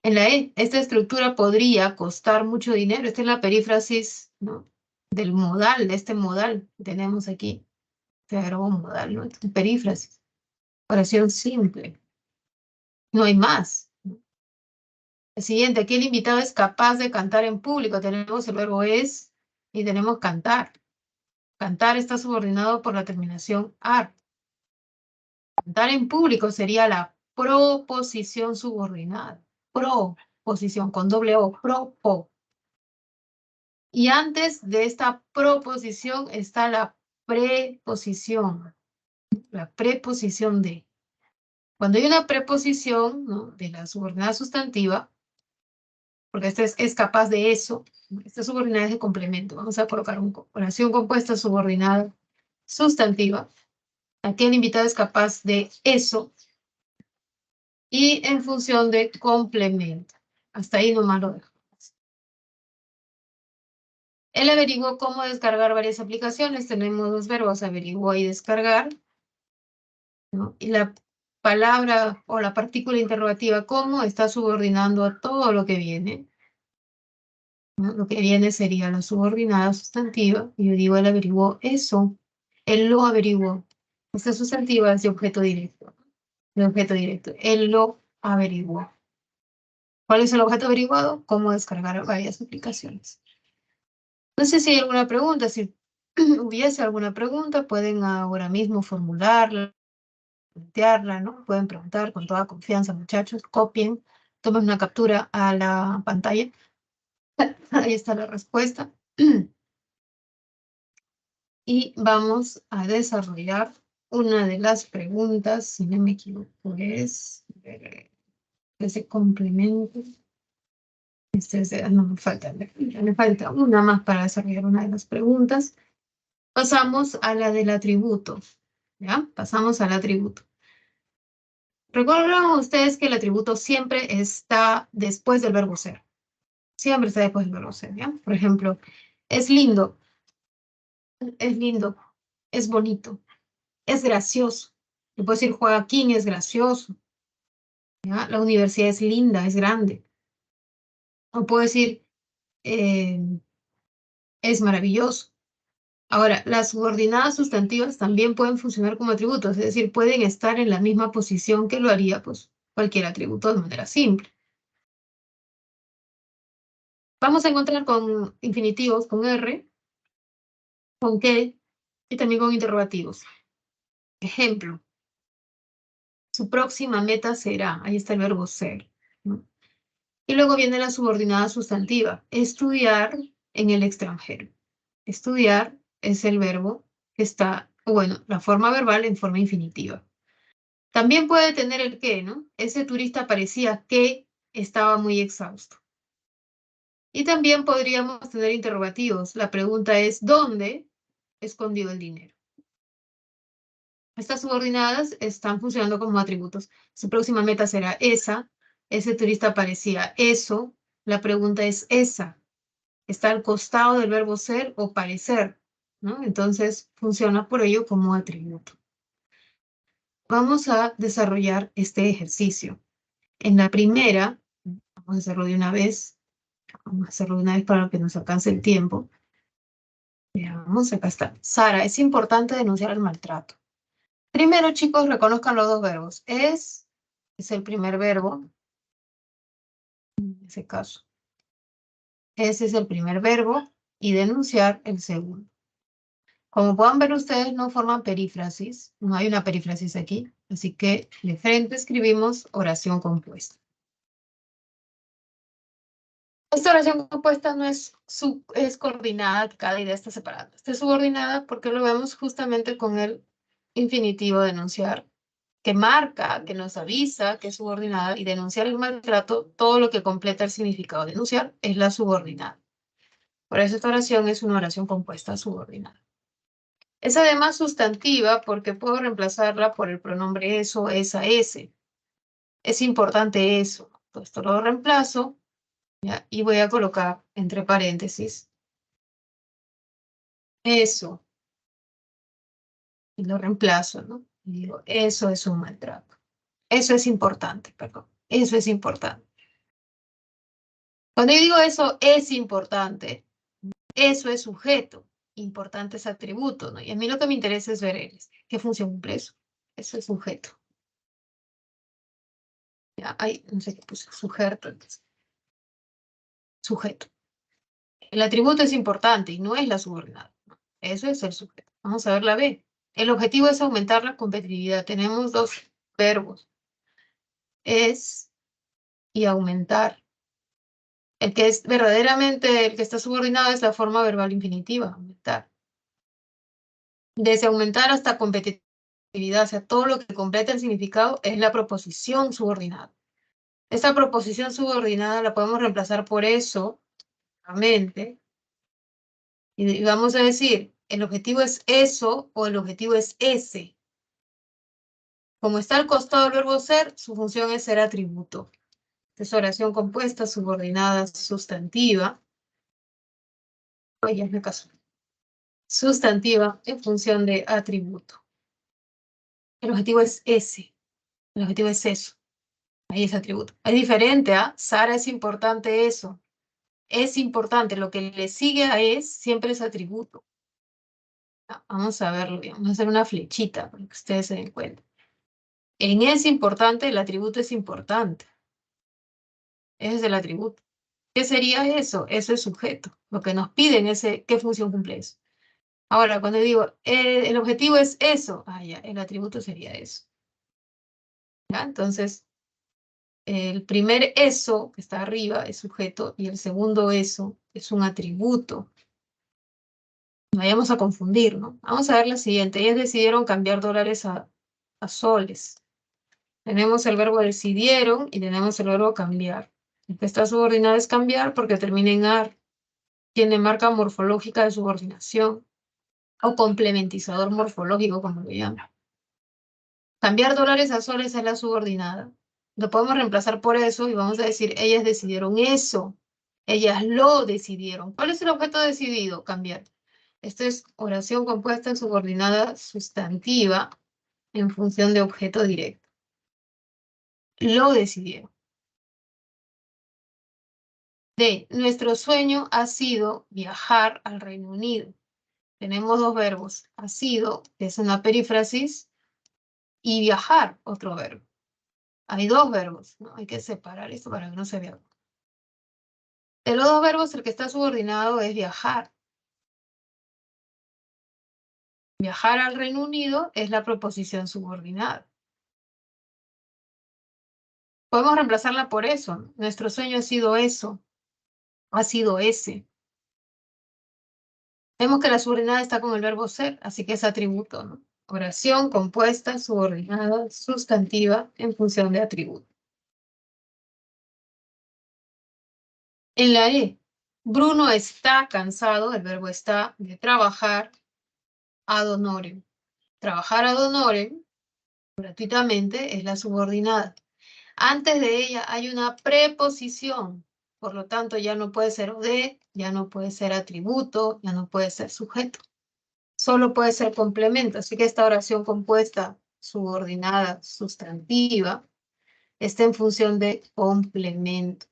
En la E, esta estructura podría costar mucho dinero. Esta es la perífrasis, ¿no? Del modal, de este modal que tenemos aquí. Este verbo modal, ¿no? Esta perífrasis. Oración simple. No hay más. El siguiente, aquí el invitado es capaz de cantar en público. Tenemos el verbo es y tenemos cantar. Cantar está subordinado por la terminación ar. Cantar en público sería la proposición subordinada. Proposición con doble O, propo. Y antes de esta proposición está la preposición de. Cuando hay una preposición, ¿no? De la subordinada sustantiva, porque esta es capaz de eso, esta subordinada es de complemento. Vamos a colocar una oración compuesta subordinada sustantiva. Aquí el invitado es capaz de eso, y en función de complemento. Hasta ahí nomás lo dejo. Él averiguó cómo descargar varias aplicaciones. Tenemos dos verbos, averiguó y descargar, ¿no? Y la palabra o la partícula interrogativa cómo está subordinando a todo lo que viene, ¿no? Lo que viene sería la subordinada sustantiva. Y yo digo, él averiguó eso. Él lo averiguó. Esta sustantiva es de objeto directo. De objeto directo. Él lo averiguó. ¿Cuál es el objeto averiguado? Cómo descargar varias aplicaciones. No sé si hay alguna pregunta. Si hubiese alguna pregunta, pueden ahora mismo formularla, plantearla, ¿no? Pueden preguntar con toda confianza, muchachos. Copien, tomen una captura a la pantalla. Ahí está la respuesta. Y vamos a desarrollar una de las preguntas, si no me equivoco, es ese complemento. No me falta una más para desarrollar una de las preguntas. Pasamos a la del atributo. ¿Ya? Pasamos al atributo. Recuerden ustedes que el atributo siempre está después del verbo ser. Siempre está después del verbo ser, ¿ya? Por ejemplo, es lindo, es bonito, es gracioso. Yo puedo decir Joaquín es gracioso, ¿ya? La universidad es linda, es grande. O puedo decir eh, es maravilloso. Ahora, las subordinadas sustantivas también pueden funcionar como atributos, es decir, pueden estar en la misma posición que lo haría pues, cualquier atributo de manera simple. Vamos a encontrar con infinitivos, con R, con que y también con interrogativos. Ejemplo, su próxima meta será, ahí está el verbo ser, ¿no? Y luego viene la subordinada sustantiva, estudiar en el extranjero. Estudiar es el verbo que está, bueno, la forma verbal en forma infinitiva. También puede tener el que, ¿no? Ese turista parecía que estaba muy exhausto. Y también podríamos tener interrogativos. La pregunta es, ¿dónde escondió el dinero? Estas subordinadas están funcionando como atributos. Su próxima meta será esa. Ese turista parecía eso. La pregunta es esa. Está al costado del verbo ser o parecer, ¿no? Entonces funciona por ello como atributo. Vamos a desarrollar este ejercicio. En la primera, vamos a hacerlo de una vez. Vamos a hacerlo de una vez para que nos alcance el tiempo. Veamos, acá está. Sara, es importante denunciar el maltrato. Primero, chicos, reconozcan los dos verbos. Es el primer verbo, en ese caso. Ese es el primer verbo y denunciar el segundo. Como puedan ver ustedes, no forman perífrasis. No hay una perífrasis aquí. Así que de frente escribimos oración compuesta. Esta oración compuesta no es coordinada, que cada idea está separada. Esta es subordinada porque lo vemos justamente con el infinitivo denunciar, que marca, que nos avisa que es subordinada, y denunciar el maltrato, todo lo que completa el significado de denunciar, es la subordinada. Por eso esta oración es una oración compuesta subordinada. Es además sustantiva porque puedo reemplazarla por el pronombre eso, esa, ese. Es importante eso. Todo esto lo reemplazo, ¿ya? Y voy a colocar entre paréntesis eso. Y lo reemplazo, ¿no? Y digo, eso es un maltrato. Eso es importante, perdón. Eso es importante. Cuando yo digo eso es importante, eso es sujeto. Importante es atributo, ¿no? Y a mí lo que me interesa es ver qué función cumple eso. Eso es sujeto. Ya, hay, no sé qué puse, sujeto. Entonces, sujeto. El atributo es importante y no es la subordinada. ¿No? Eso es el sujeto. Vamos a ver la B. El objetivo es aumentar la competitividad. Tenemos dos verbos. Es y aumentar. El que es verdaderamente, el que está subordinado es la forma verbal infinitiva, aumentar. Desde aumentar hasta competitividad, o sea, todo lo que completa el significado es la proposición subordinada. Esta proposición subordinada la podemos reemplazar por eso, nuevamente, y vamos a decir, el objetivo es eso o el objetivo es ese. Como está al costado del verbo ser, su función es ser atributo. Es oración compuesta, subordinada, sustantiva. Ay, ya me casó. Sustantiva en función de atributo. El objetivo es ese. El objetivo es eso. Ahí es atributo. Es diferente a Sara es importante eso. Es importante. Lo que le sigue a es siempre es atributo. Vamos a verlo bien. Vamos a hacer una flechita para que ustedes se den cuenta. En es importante, el atributo es importante. Ese es el atributo. ¿Qué sería eso? Eso es sujeto. Lo que nos piden es qué función cumple eso. Ahora, cuando digo el objetivo es eso, ya, el atributo sería eso. ¿Ya? Entonces, el primer eso que está arriba es sujeto y el segundo eso es un atributo. No vayamos a confundir, ¿no? Vamos a ver la siguiente. Ellos decidieron cambiar dólares a soles. Tenemos el verbo decidieron y tenemos el verbo cambiar. El que está subordinado es cambiar porque termina en ar. Tiene marca morfológica de subordinación o complementizador morfológico, como lo llaman. Cambiar dólares a soles es la subordinada. Lo podemos reemplazar por eso y vamos a decir, ellas decidieron eso. Ellas lo decidieron. ¿Cuál es el objeto decidido? Cambiar. Esto es oración compuesta en subordinada sustantiva en función de objeto directo. Lo decidieron. D. Nuestro sueño ha sido viajar al Reino Unido. Tenemos dos verbos. Ha sido, que es una perífrasis, y viajar, otro verbo. Hay dos verbos, ¿no? Hay que separar esto para que no se vea. De los dos verbos, el que está subordinado es viajar. Viajar al Reino Unido es la proposición subordinada. Podemos reemplazarla por eso, ¿no? Nuestro sueño ha sido eso, ha sido ese. Vemos que la subordinada está con el verbo ser, así que es atributo, ¿no? Oración compuesta, subordinada, sustantiva, en función de atributo. En la E, Bruno está cansado, el verbo está, de trabajar ad honorem. Trabajar ad honorem, gratuitamente, es la subordinada. Antes de ella hay una preposición, por lo tanto ya no puede ser OD, ya no puede ser atributo, ya no puede ser sujeto. Solo puede ser complemento, así que esta oración compuesta, subordinada, sustantiva, está en función de complemento.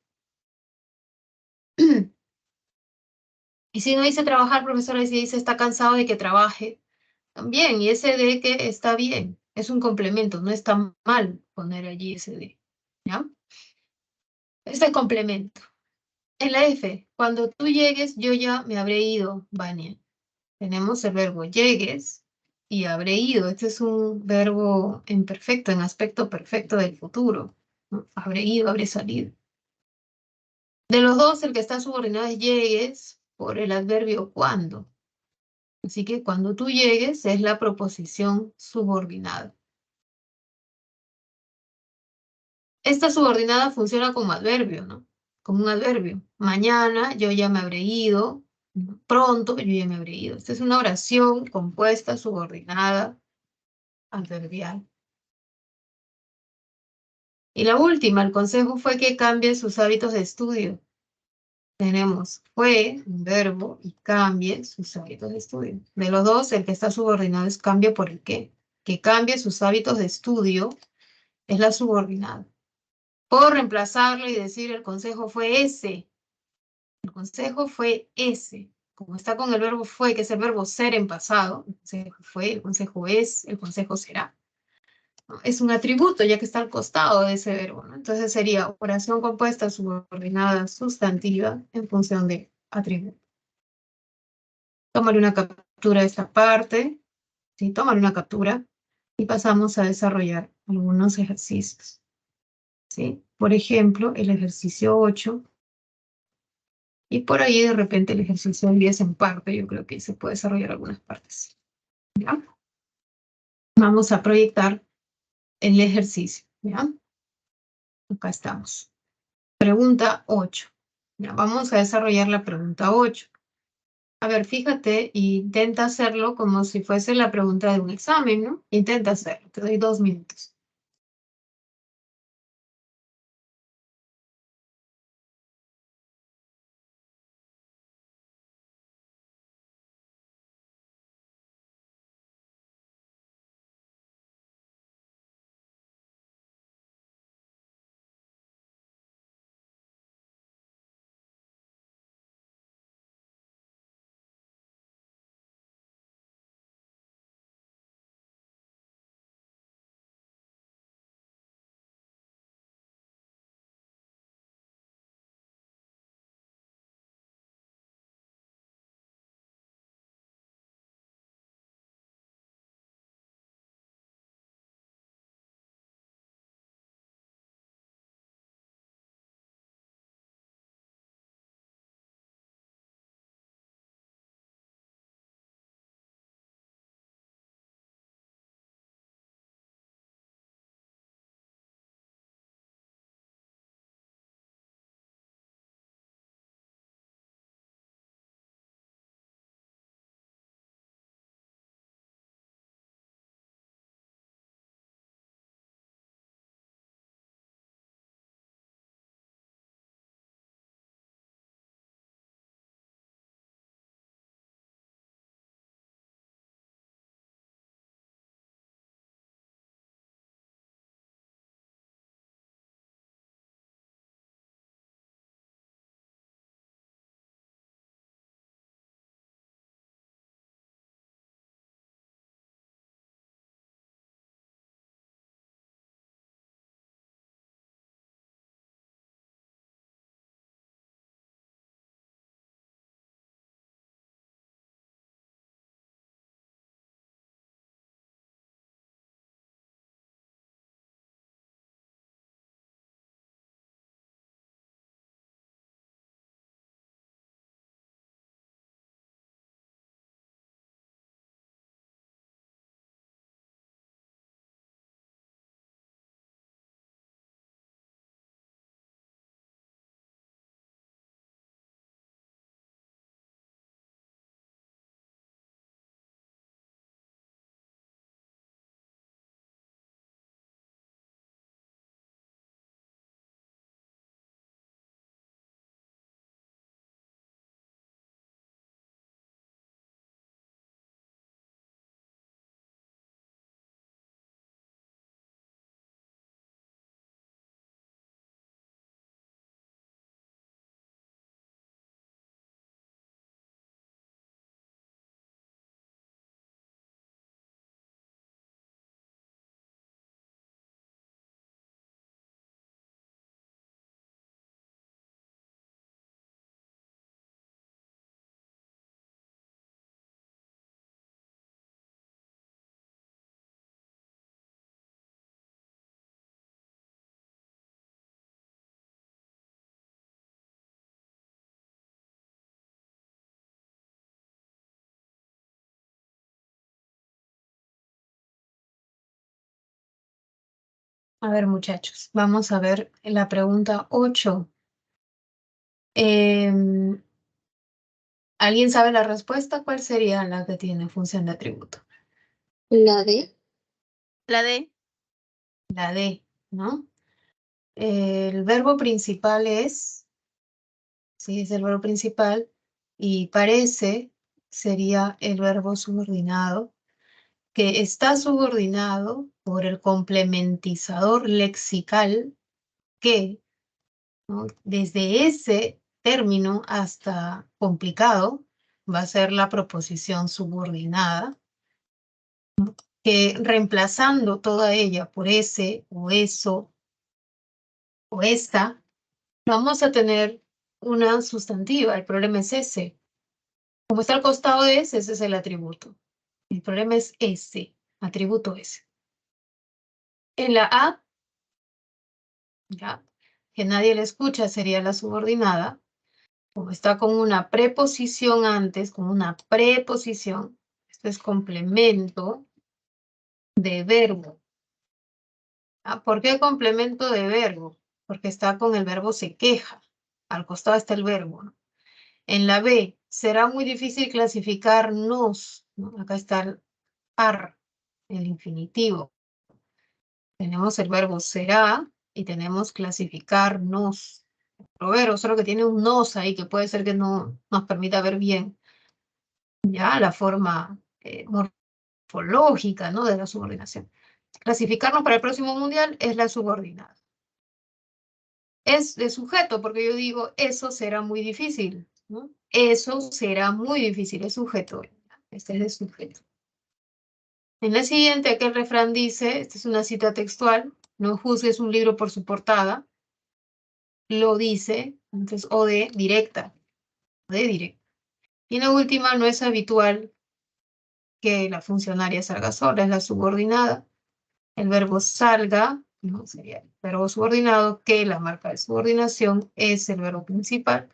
Y si no dice trabajar, profesora, y si dice está cansado de que trabaje, también, y ese de que está bien, es un complemento, no está mal poner allí ese de, ¿ya? Este complemento. En la F, cuando tú llegues, yo ya me habré ido, Vania. Tenemos el verbo llegues y habré ido. Este es un verbo en perfecto, en aspecto perfecto del futuro, ¿no? Habré ido, habré salido. De los dos, el que está subordinado es llegues por el adverbio cuando. Así que cuando tú llegues es la proposición subordinada. Esta subordinada funciona como adverbio, ¿no? Como un adverbio. Mañana yo ya me habré ido. Pronto yo ya me habré ido. Esta es una oración compuesta, subordinada, adverbial. Y la última, el consejo fue que cambie sus hábitos de estudio. Tenemos fue, un verbo, y cambie sus hábitos de estudio. De los dos, el que está subordinado es cambie por el qué. Que cambie sus hábitos de estudio es la subordinada. Puedo reemplazarlo y decir el consejo fue ese. El consejo fue ese. Como está con el verbo fue, que es el verbo ser en pasado, el consejo fue, el consejo es, el consejo será. ¿No? Es un atributo, ya que está al costado de ese verbo, ¿no? Entonces sería oración compuesta subordinada sustantiva en función de atributo. Tómale una captura de esta parte, ¿sí? Tómale una captura y pasamos a desarrollar algunos ejercicios, ¿sí? Por ejemplo, el ejercicio 8. Y por ahí de repente el ejercicio del 10 en parte, yo creo que se puede desarrollar algunas partes. ¿Ya? Vamos a proyectar el ejercicio. ¿Ya? Acá estamos. Pregunta 8. ¿Ya? Vamos a desarrollar la pregunta 8. A ver, fíjate e intenta hacerlo como si fuese la pregunta de un examen, ¿no? Intenta hacerlo. Te doy 2 minutos. A ver, muchachos, vamos a ver la pregunta 8. ¿Alguien sabe la respuesta? ¿Cuál sería la que tiene función de atributo? La D. La D. La D, ¿no? El verbo principal sí, es el verbo principal, y parece sería el verbo subordinado, que está subordinado por el complementizador lexical que, ¿no? Desde ese término hasta complicado va a ser la proposición subordinada, que reemplazando toda ella por ese o eso o esta, vamos a tener una sustantiva. El problema es ese. Como está al costado de ese es el atributo. El problema es ese, atributo ese. En la A, ya, que nadie le escucha, sería la subordinada. Como está con una preposición antes, con una preposición, esto es complemento de verbo. ¿Por qué complemento de verbo? Porque está con el verbo se queja. Al costado está el verbo, ¿no? En la B, será muy difícil clasificar nos, ¿no? Acá está el ar, el infinitivo. Tenemos el verbo será y tenemos clasificarnos. Pero solo que tiene un nos ahí que puede ser que no nos permita ver bien ya la forma morfológica, ¿no? De la subordinación. Clasificarnos para el próximo mundial es la subordinada. Es de sujeto, porque yo digo, eso será muy difícil, ¿no? Eso será muy difícil, es sujeto. Este es de sujeto. En la siguiente, aquel refrán dice, esta es una cita textual, no juzgues un libro por su portada, lo dice, entonces, o de directa, de directa. Y en la última, no es habitual que la funcionaria salga sola, es la subordinada. El verbo salga, ¿no? Sería el verbo subordinado, que la marca de subordinación es el verbo principal.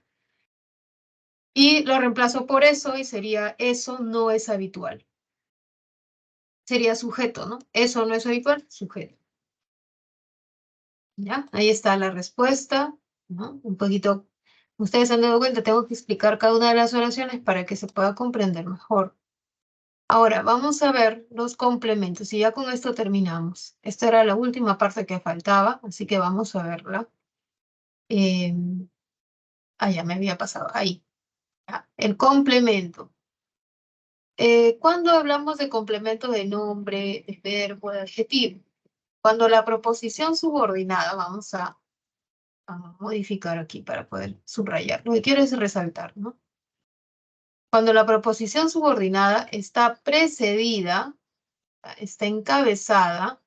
Y lo reemplazo por eso y sería eso no es habitual. Sería sujeto, ¿no? Eso no es habitual, sujeto. ¿Ya? Ahí está la respuesta, ¿no? Un poquito, ustedes se han dado cuenta, tengo que explicar cada una de las oraciones para que se pueda comprender mejor. Ahora, vamos a ver los complementos y ya con esto terminamos. Esta era la última parte que faltaba, así que vamos a verla. Ya me había pasado, ahí. Ya. El complemento. Cuando hablamos de complemento de nombre, de verbo, de adjetivo, cuando la proposición subordinada, vamos a modificar aquí para poder subrayar. Lo que quiero es resaltar, ¿no? Cuando la proposición subordinada está precedida, está encabezada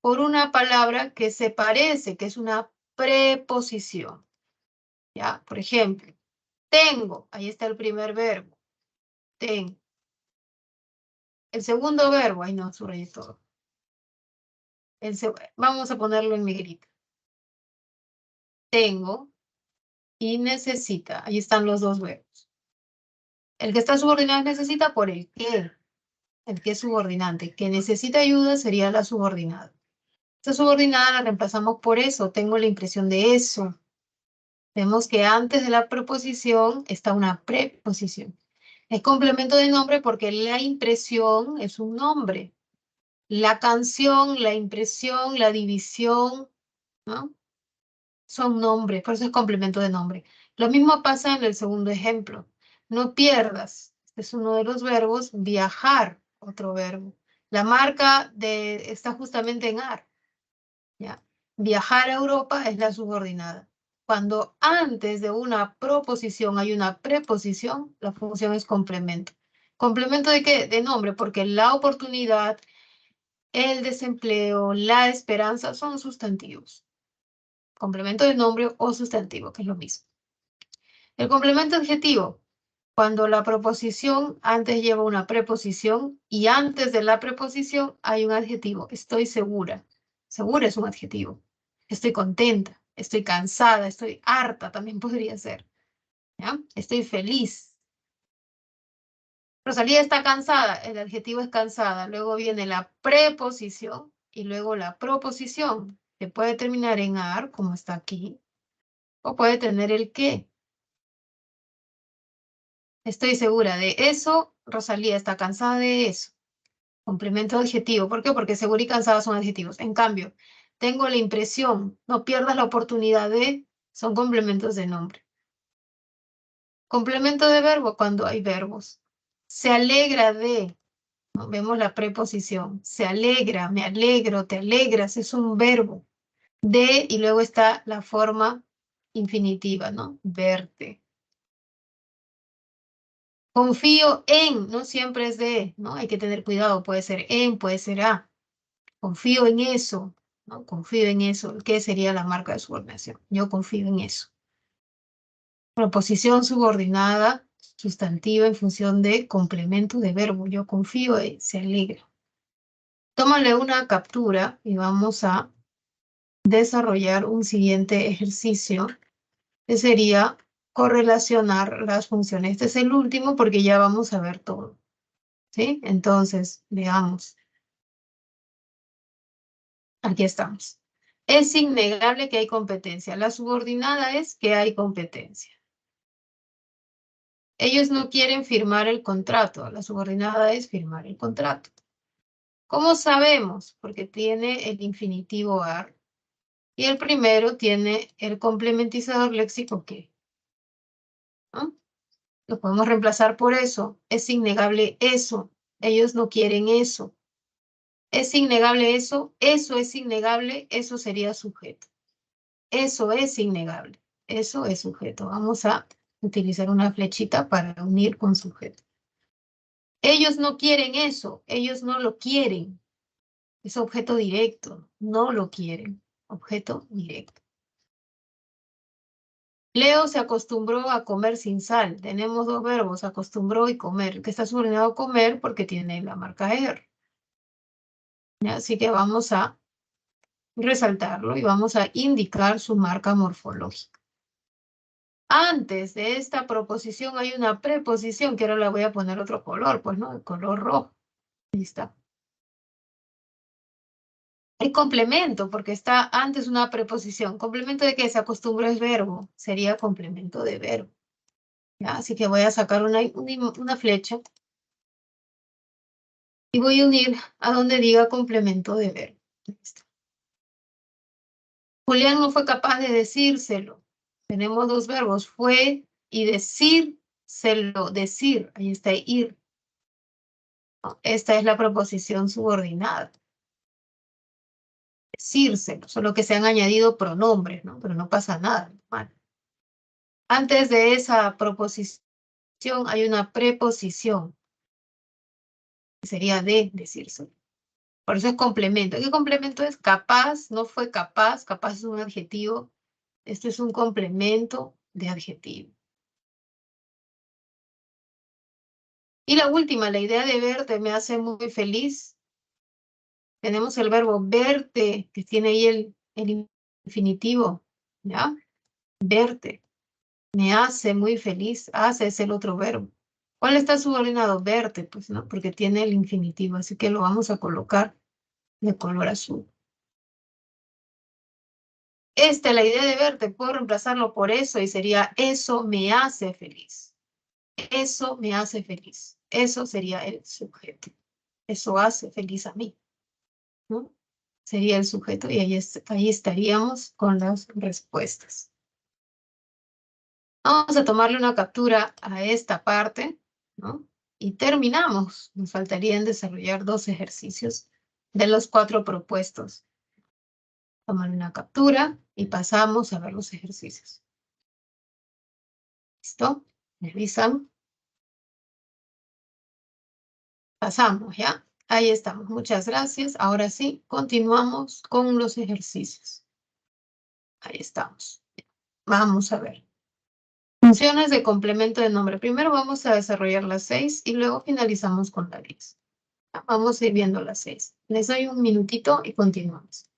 por una palabra que se parece, que es una preposición. ¿Ya? Por ejemplo, tengo, ahí está el primer verbo, tengo. El segundo verbo, ahí no subrayé todo. Vamos a ponerlo en negrita. Tengo y necesita, ahí están los dos verbos. El que está subordinado es necesita por el que es subordinante. Que necesita ayuda sería la subordinada. Esta subordinada la reemplazamos por eso, tengo la impresión de eso. Vemos que antes de la preposición está una preposición. Es complemento de nombre porque la impresión es un nombre. La canción, la impresión, la división, ¿no? Son nombres, por eso es complemento de nombre. Lo mismo pasa en el segundo ejemplo. No pierdas, este es uno de los verbos, viajar, otro verbo. La marca está justamente en ar. ¿Ya? Viajar a Europa es la subordinada. Cuando antes de una proposición hay una preposición, la función es complemento. ¿Complemento de qué? De nombre, porque la oportunidad, el desempleo, la esperanza son sustantivos. Complemento de nombre o sustantivo, que es lo mismo. El complemento adjetivo, cuando la proposición antes lleva una preposición y antes de la preposición hay un adjetivo. Estoy segura. Segura es un adjetivo. Estoy contenta, estoy cansada, estoy harta, también podría ser. ¿Ya? Estoy feliz. Rosalía está cansada, el adjetivo es cansada. Luego viene la preposición y luego la proposición, que puede terminar en ar, como está aquí, o puede tener el que. Estoy segura de eso. Rosalía está cansada de eso. Complemento adjetivo. ¿Por qué? Porque segura y cansada son adjetivos. En cambio, tengo la impresión, no pierdas la oportunidad de, son complementos de nombre. Complemento de verbo cuando hay verbos. Se alegra de, ¿no? Vemos la preposición. Se alegra, me alegro, te alegras, es un verbo. De, y luego está la forma infinitiva, ¿no? Verte. Confío en, no siempre es de, ¿no? Hay que tener cuidado, puede ser en, puede ser a. Confío en eso, ¿no? Confío en eso. ¿Qué sería la marca de subordinación? Yo confío en eso. Proposición subordinada, sustantiva en función de complemento de verbo. Yo confío en, se alegra. Tómale una captura y vamos a desarrollar un siguiente ejercicio que sería correlacionar las funciones. Este es el último porque ya vamos a ver todo, ¿sí? Entonces, veamos. Aquí estamos. Es innegable que hay competencia. La subordinada es que hay competencia. Ellos no quieren firmar el contrato. La subordinada es firmar el contrato. ¿Cómo sabemos? Porque tiene el infinitivo ar y el primero tiene el complementizador léxico que, ¿no? Lo podemos reemplazar por eso. Es innegable eso. Ellos no quieren eso. Es innegable eso. Eso es innegable. Eso sería sujeto. Eso es innegable. Eso es sujeto. Vamos a utilizar una flechita para unir con sujeto. Ellos no quieren eso. Ellos no lo quieren. Es objeto directo. No lo quieren. Objeto directo. Leo se acostumbró a comer sin sal. Tenemos dos verbos, acostumbró y comer. El que está subordinado a comer porque tiene la marca er. ¿Ya? Así que vamos a resaltarlo y vamos a indicar su marca morfológica. Antes de esta proposición hay una preposición que ahora la voy a poner otro color, pues, ¿no? El color rojo. Ahí está. Hay complemento, porque está antes una preposición. ¿Complemento de qué? Se acostumbra es verbo. Sería complemento de verbo. ¿Ya? Así que voy a sacar una flecha y voy a unir a donde diga complemento de verbo. Ahí está. Julián no fue capaz de decírselo. Tenemos dos verbos, fue y decírselo. Decir, ahí está ir. ¿No? Esta es la proposición subordinada. Decírselo, solo que se han añadido pronombres, ¿no? Pero no pasa nada. Normal. Antes de esa proposición hay una preposición, que sería de decírselo. Por eso es complemento. ¿Qué complemento es? Capaz, no fue capaz, capaz es un adjetivo. Esto es un complemento de adjetivo. Y la última, la idea de verte me hace muy feliz. Tenemos el verbo verte, que tiene ahí el infinitivo, ¿ya? Verte. Me hace muy feliz. Hace es el otro verbo. ¿Cuál está subordinado? Verte, pues, ¿no? Porque tiene el infinitivo, así que lo vamos a colocar de color azul. La idea de verte, puedo reemplazarlo por eso y sería eso me hace feliz. Eso me hace feliz. Eso sería el sujeto. Eso hace feliz a mí, ¿no? Sería el sujeto y ahí estaríamos con las respuestas. Vamos a tomarle una captura a esta parte, ¿no? Y terminamos. Nos faltarían desarrollar 2 ejercicios de los 4 propuestos. Tomarle una captura y pasamos a ver los ejercicios. ¿Listo? ¿Me avisan? Pasamos, ¿ya? Ahí estamos. Muchas gracias. Ahora sí, continuamos con los ejercicios. Ahí estamos. Vamos a ver. Funciones de complemento de nombre. Primero vamos a desarrollar las 6 y luego finalizamos con la 10. Vamos a ir viendo las 6. Les doy un minutito y continuamos.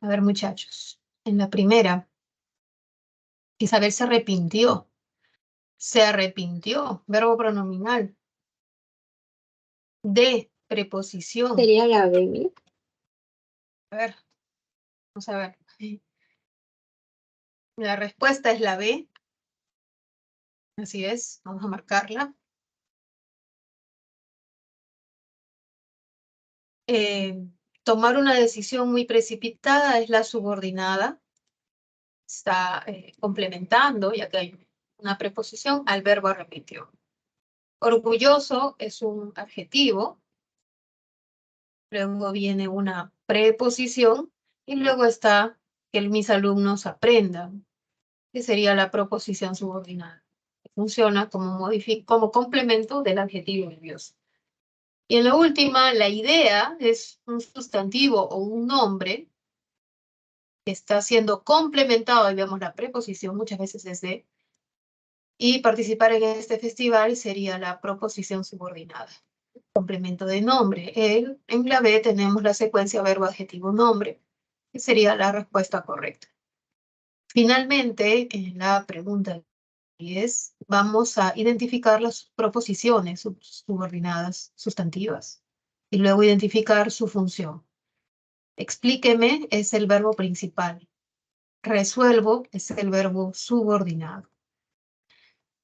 A ver, muchachos. En la primera, Isabel se arrepintió. Se arrepintió, verbo pronominal. D, preposición. Sería la baby. A ver, vamos a ver. La respuesta es la B. Así es, vamos a marcarla. Tomar una decisión muy precipitada es la subordinada. Está complementando, ya que hay una preposición, al verbo arrepintió. Orgulloso es un adjetivo. Luego viene una preposición y luego está que mis alumnos aprendan, que sería la proposición subordinada. Funciona como complemento del adjetivo nervioso. Y en la última, la idea es un sustantivo o un nombre que está siendo complementado, ahí vemos la preposición, muchas veces es de, y participar en este festival sería la proposición subordinada. Complemento de nombre. En la B tenemos la secuencia verbo, adjetivo, nombre, que sería la respuesta correcta. Finalmente, en la pregunta 10, vamos a identificar las proposiciones subordinadas sustantivas y luego identificar su función. Explíqueme es el verbo principal. Resuelvo es el verbo subordinado.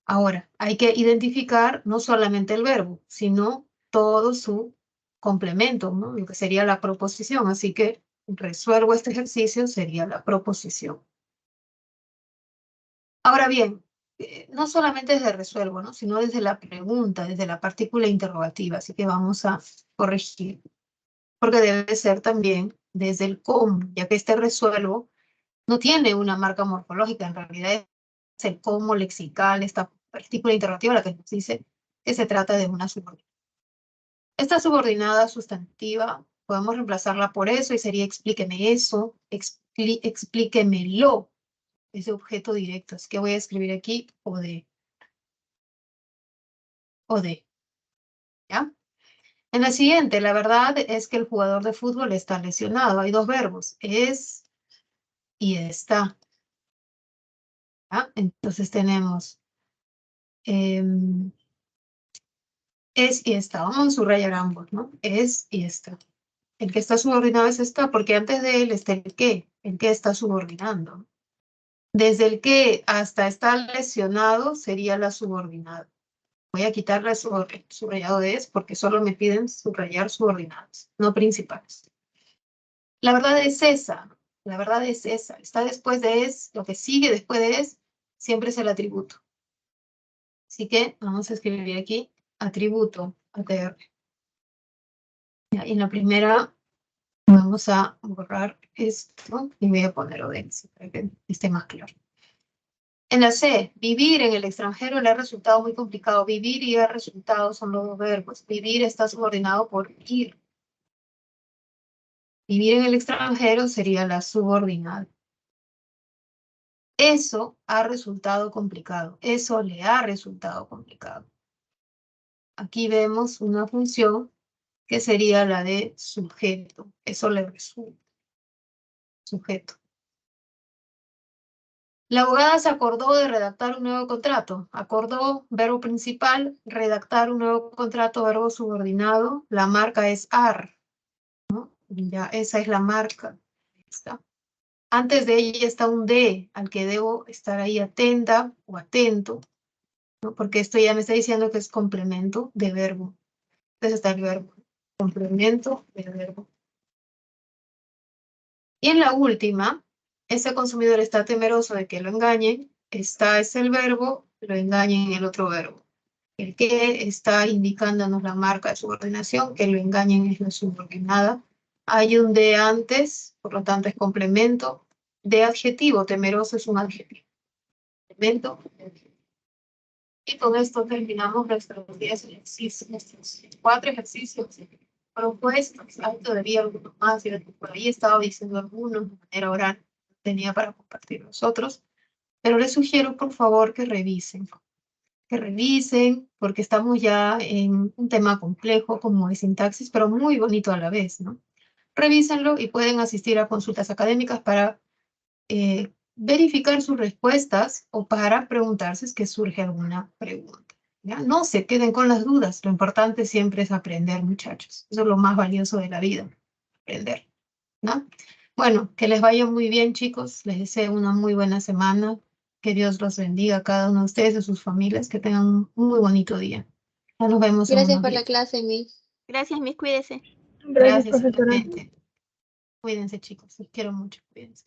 Ahora, hay que identificar no solamente el verbo, sino todo su complemento, ¿no? Lo que sería la proposición. Así que resuelvo este ejercicio sería la proposición. Ahora bien, no solamente desde resuelvo, ¿no? Sino desde la pregunta, desde la partícula interrogativa. Así que vamos a corregir, porque debe ser también desde el cómo, ya que este resuelvo no tiene una marca morfológica, en realidad es el cómo lexical, esta partícula interrogativa la que nos dice que se trata de una subordinada. Esta subordinada sustantiva podemos reemplazarla por eso y sería explíqueme eso, explíquemelo, ese objeto directo. Así que voy a escribir aquí o de, ¿ya? En la siguiente, la verdad es que el jugador de fútbol está lesionado. Hay dos verbos, es y está. ¿Ya? Entonces tenemos es y está. Vamos a subrayar ambos, ¿no? Es y está. El que está subordinado es está, porque antes de él está el que está subordinando. Desde el que hasta estar lesionado sería la subordinada. Voy a quitarle el subrayado de es porque solo me piden subrayar subordinados, no principales. La verdad es esa, la verdad es esa. Está después de es, lo que sigue después de es, siempre es el atributo. Así que vamos a escribir aquí atributo, ATR. Y en la primera vamos a borrar esto y voy a poner Odense para que esté más claro. En la C, vivir en el extranjero le ha resultado muy complicado. Vivir y ha resultado son los dos verbos. Vivir está subordinado por ir. Vivir en el extranjero sería la subordinada. Eso ha resultado complicado. Eso le ha resultado complicado. Aquí vemos una función que sería la de sujeto. Eso le resulta. Sujeto. La abogada se acordó de redactar un nuevo contrato. Acordó, verbo principal, redactar un nuevo contrato, verbo subordinado. La marca es AR, ¿no? Ya, esa es la marca. Está. Antes de ella está un D, al que debo estar ahí atenta o atento, ¿no? Porque esto ya me está diciendo que es complemento de verbo. Entonces está el verbo. Complemento de verbo. Y en la última, ese consumidor está temeroso de que lo engañen. Está es el verbo, lo engañen en el otro verbo. El que está indicándonos la marca de subordinación, que lo engañen es la subordinada. Hay un de antes, por lo tanto es complemento. De adjetivo, temeroso es un adjetivo. Complemento. Y con esto terminamos nuestros 10 ejercicios, nuestros 4 ejercicios propuestos. Hay todavía algunos más, yo por ahí estaba diciendo algunos de manera oral, tenía para compartir los otros, pero les sugiero por favor que revisen, porque estamos ya en un tema complejo como de sintaxis, pero muy bonito a la vez, ¿no? revísenlo y pueden asistir a consultas académicas para verificar sus respuestas o para preguntar si es que surge alguna pregunta. ¿Ya? No se queden con las dudas, lo importante siempre es aprender, muchachos. Eso es lo más valioso de la vida, aprender, ¿no? Bueno, que les vaya muy bien, chicos. Les deseo una muy buena semana. Que Dios los bendiga a cada uno de ustedes y a sus familias. Que tengan un muy bonito día. Ya nos vemos en Gracias unos por la días. clase, Miss. Gracias, Miss, cuídese. Gracias, Gracias, profesora. igualmente. Cuídense, chicos. Los quiero mucho. Cuídense.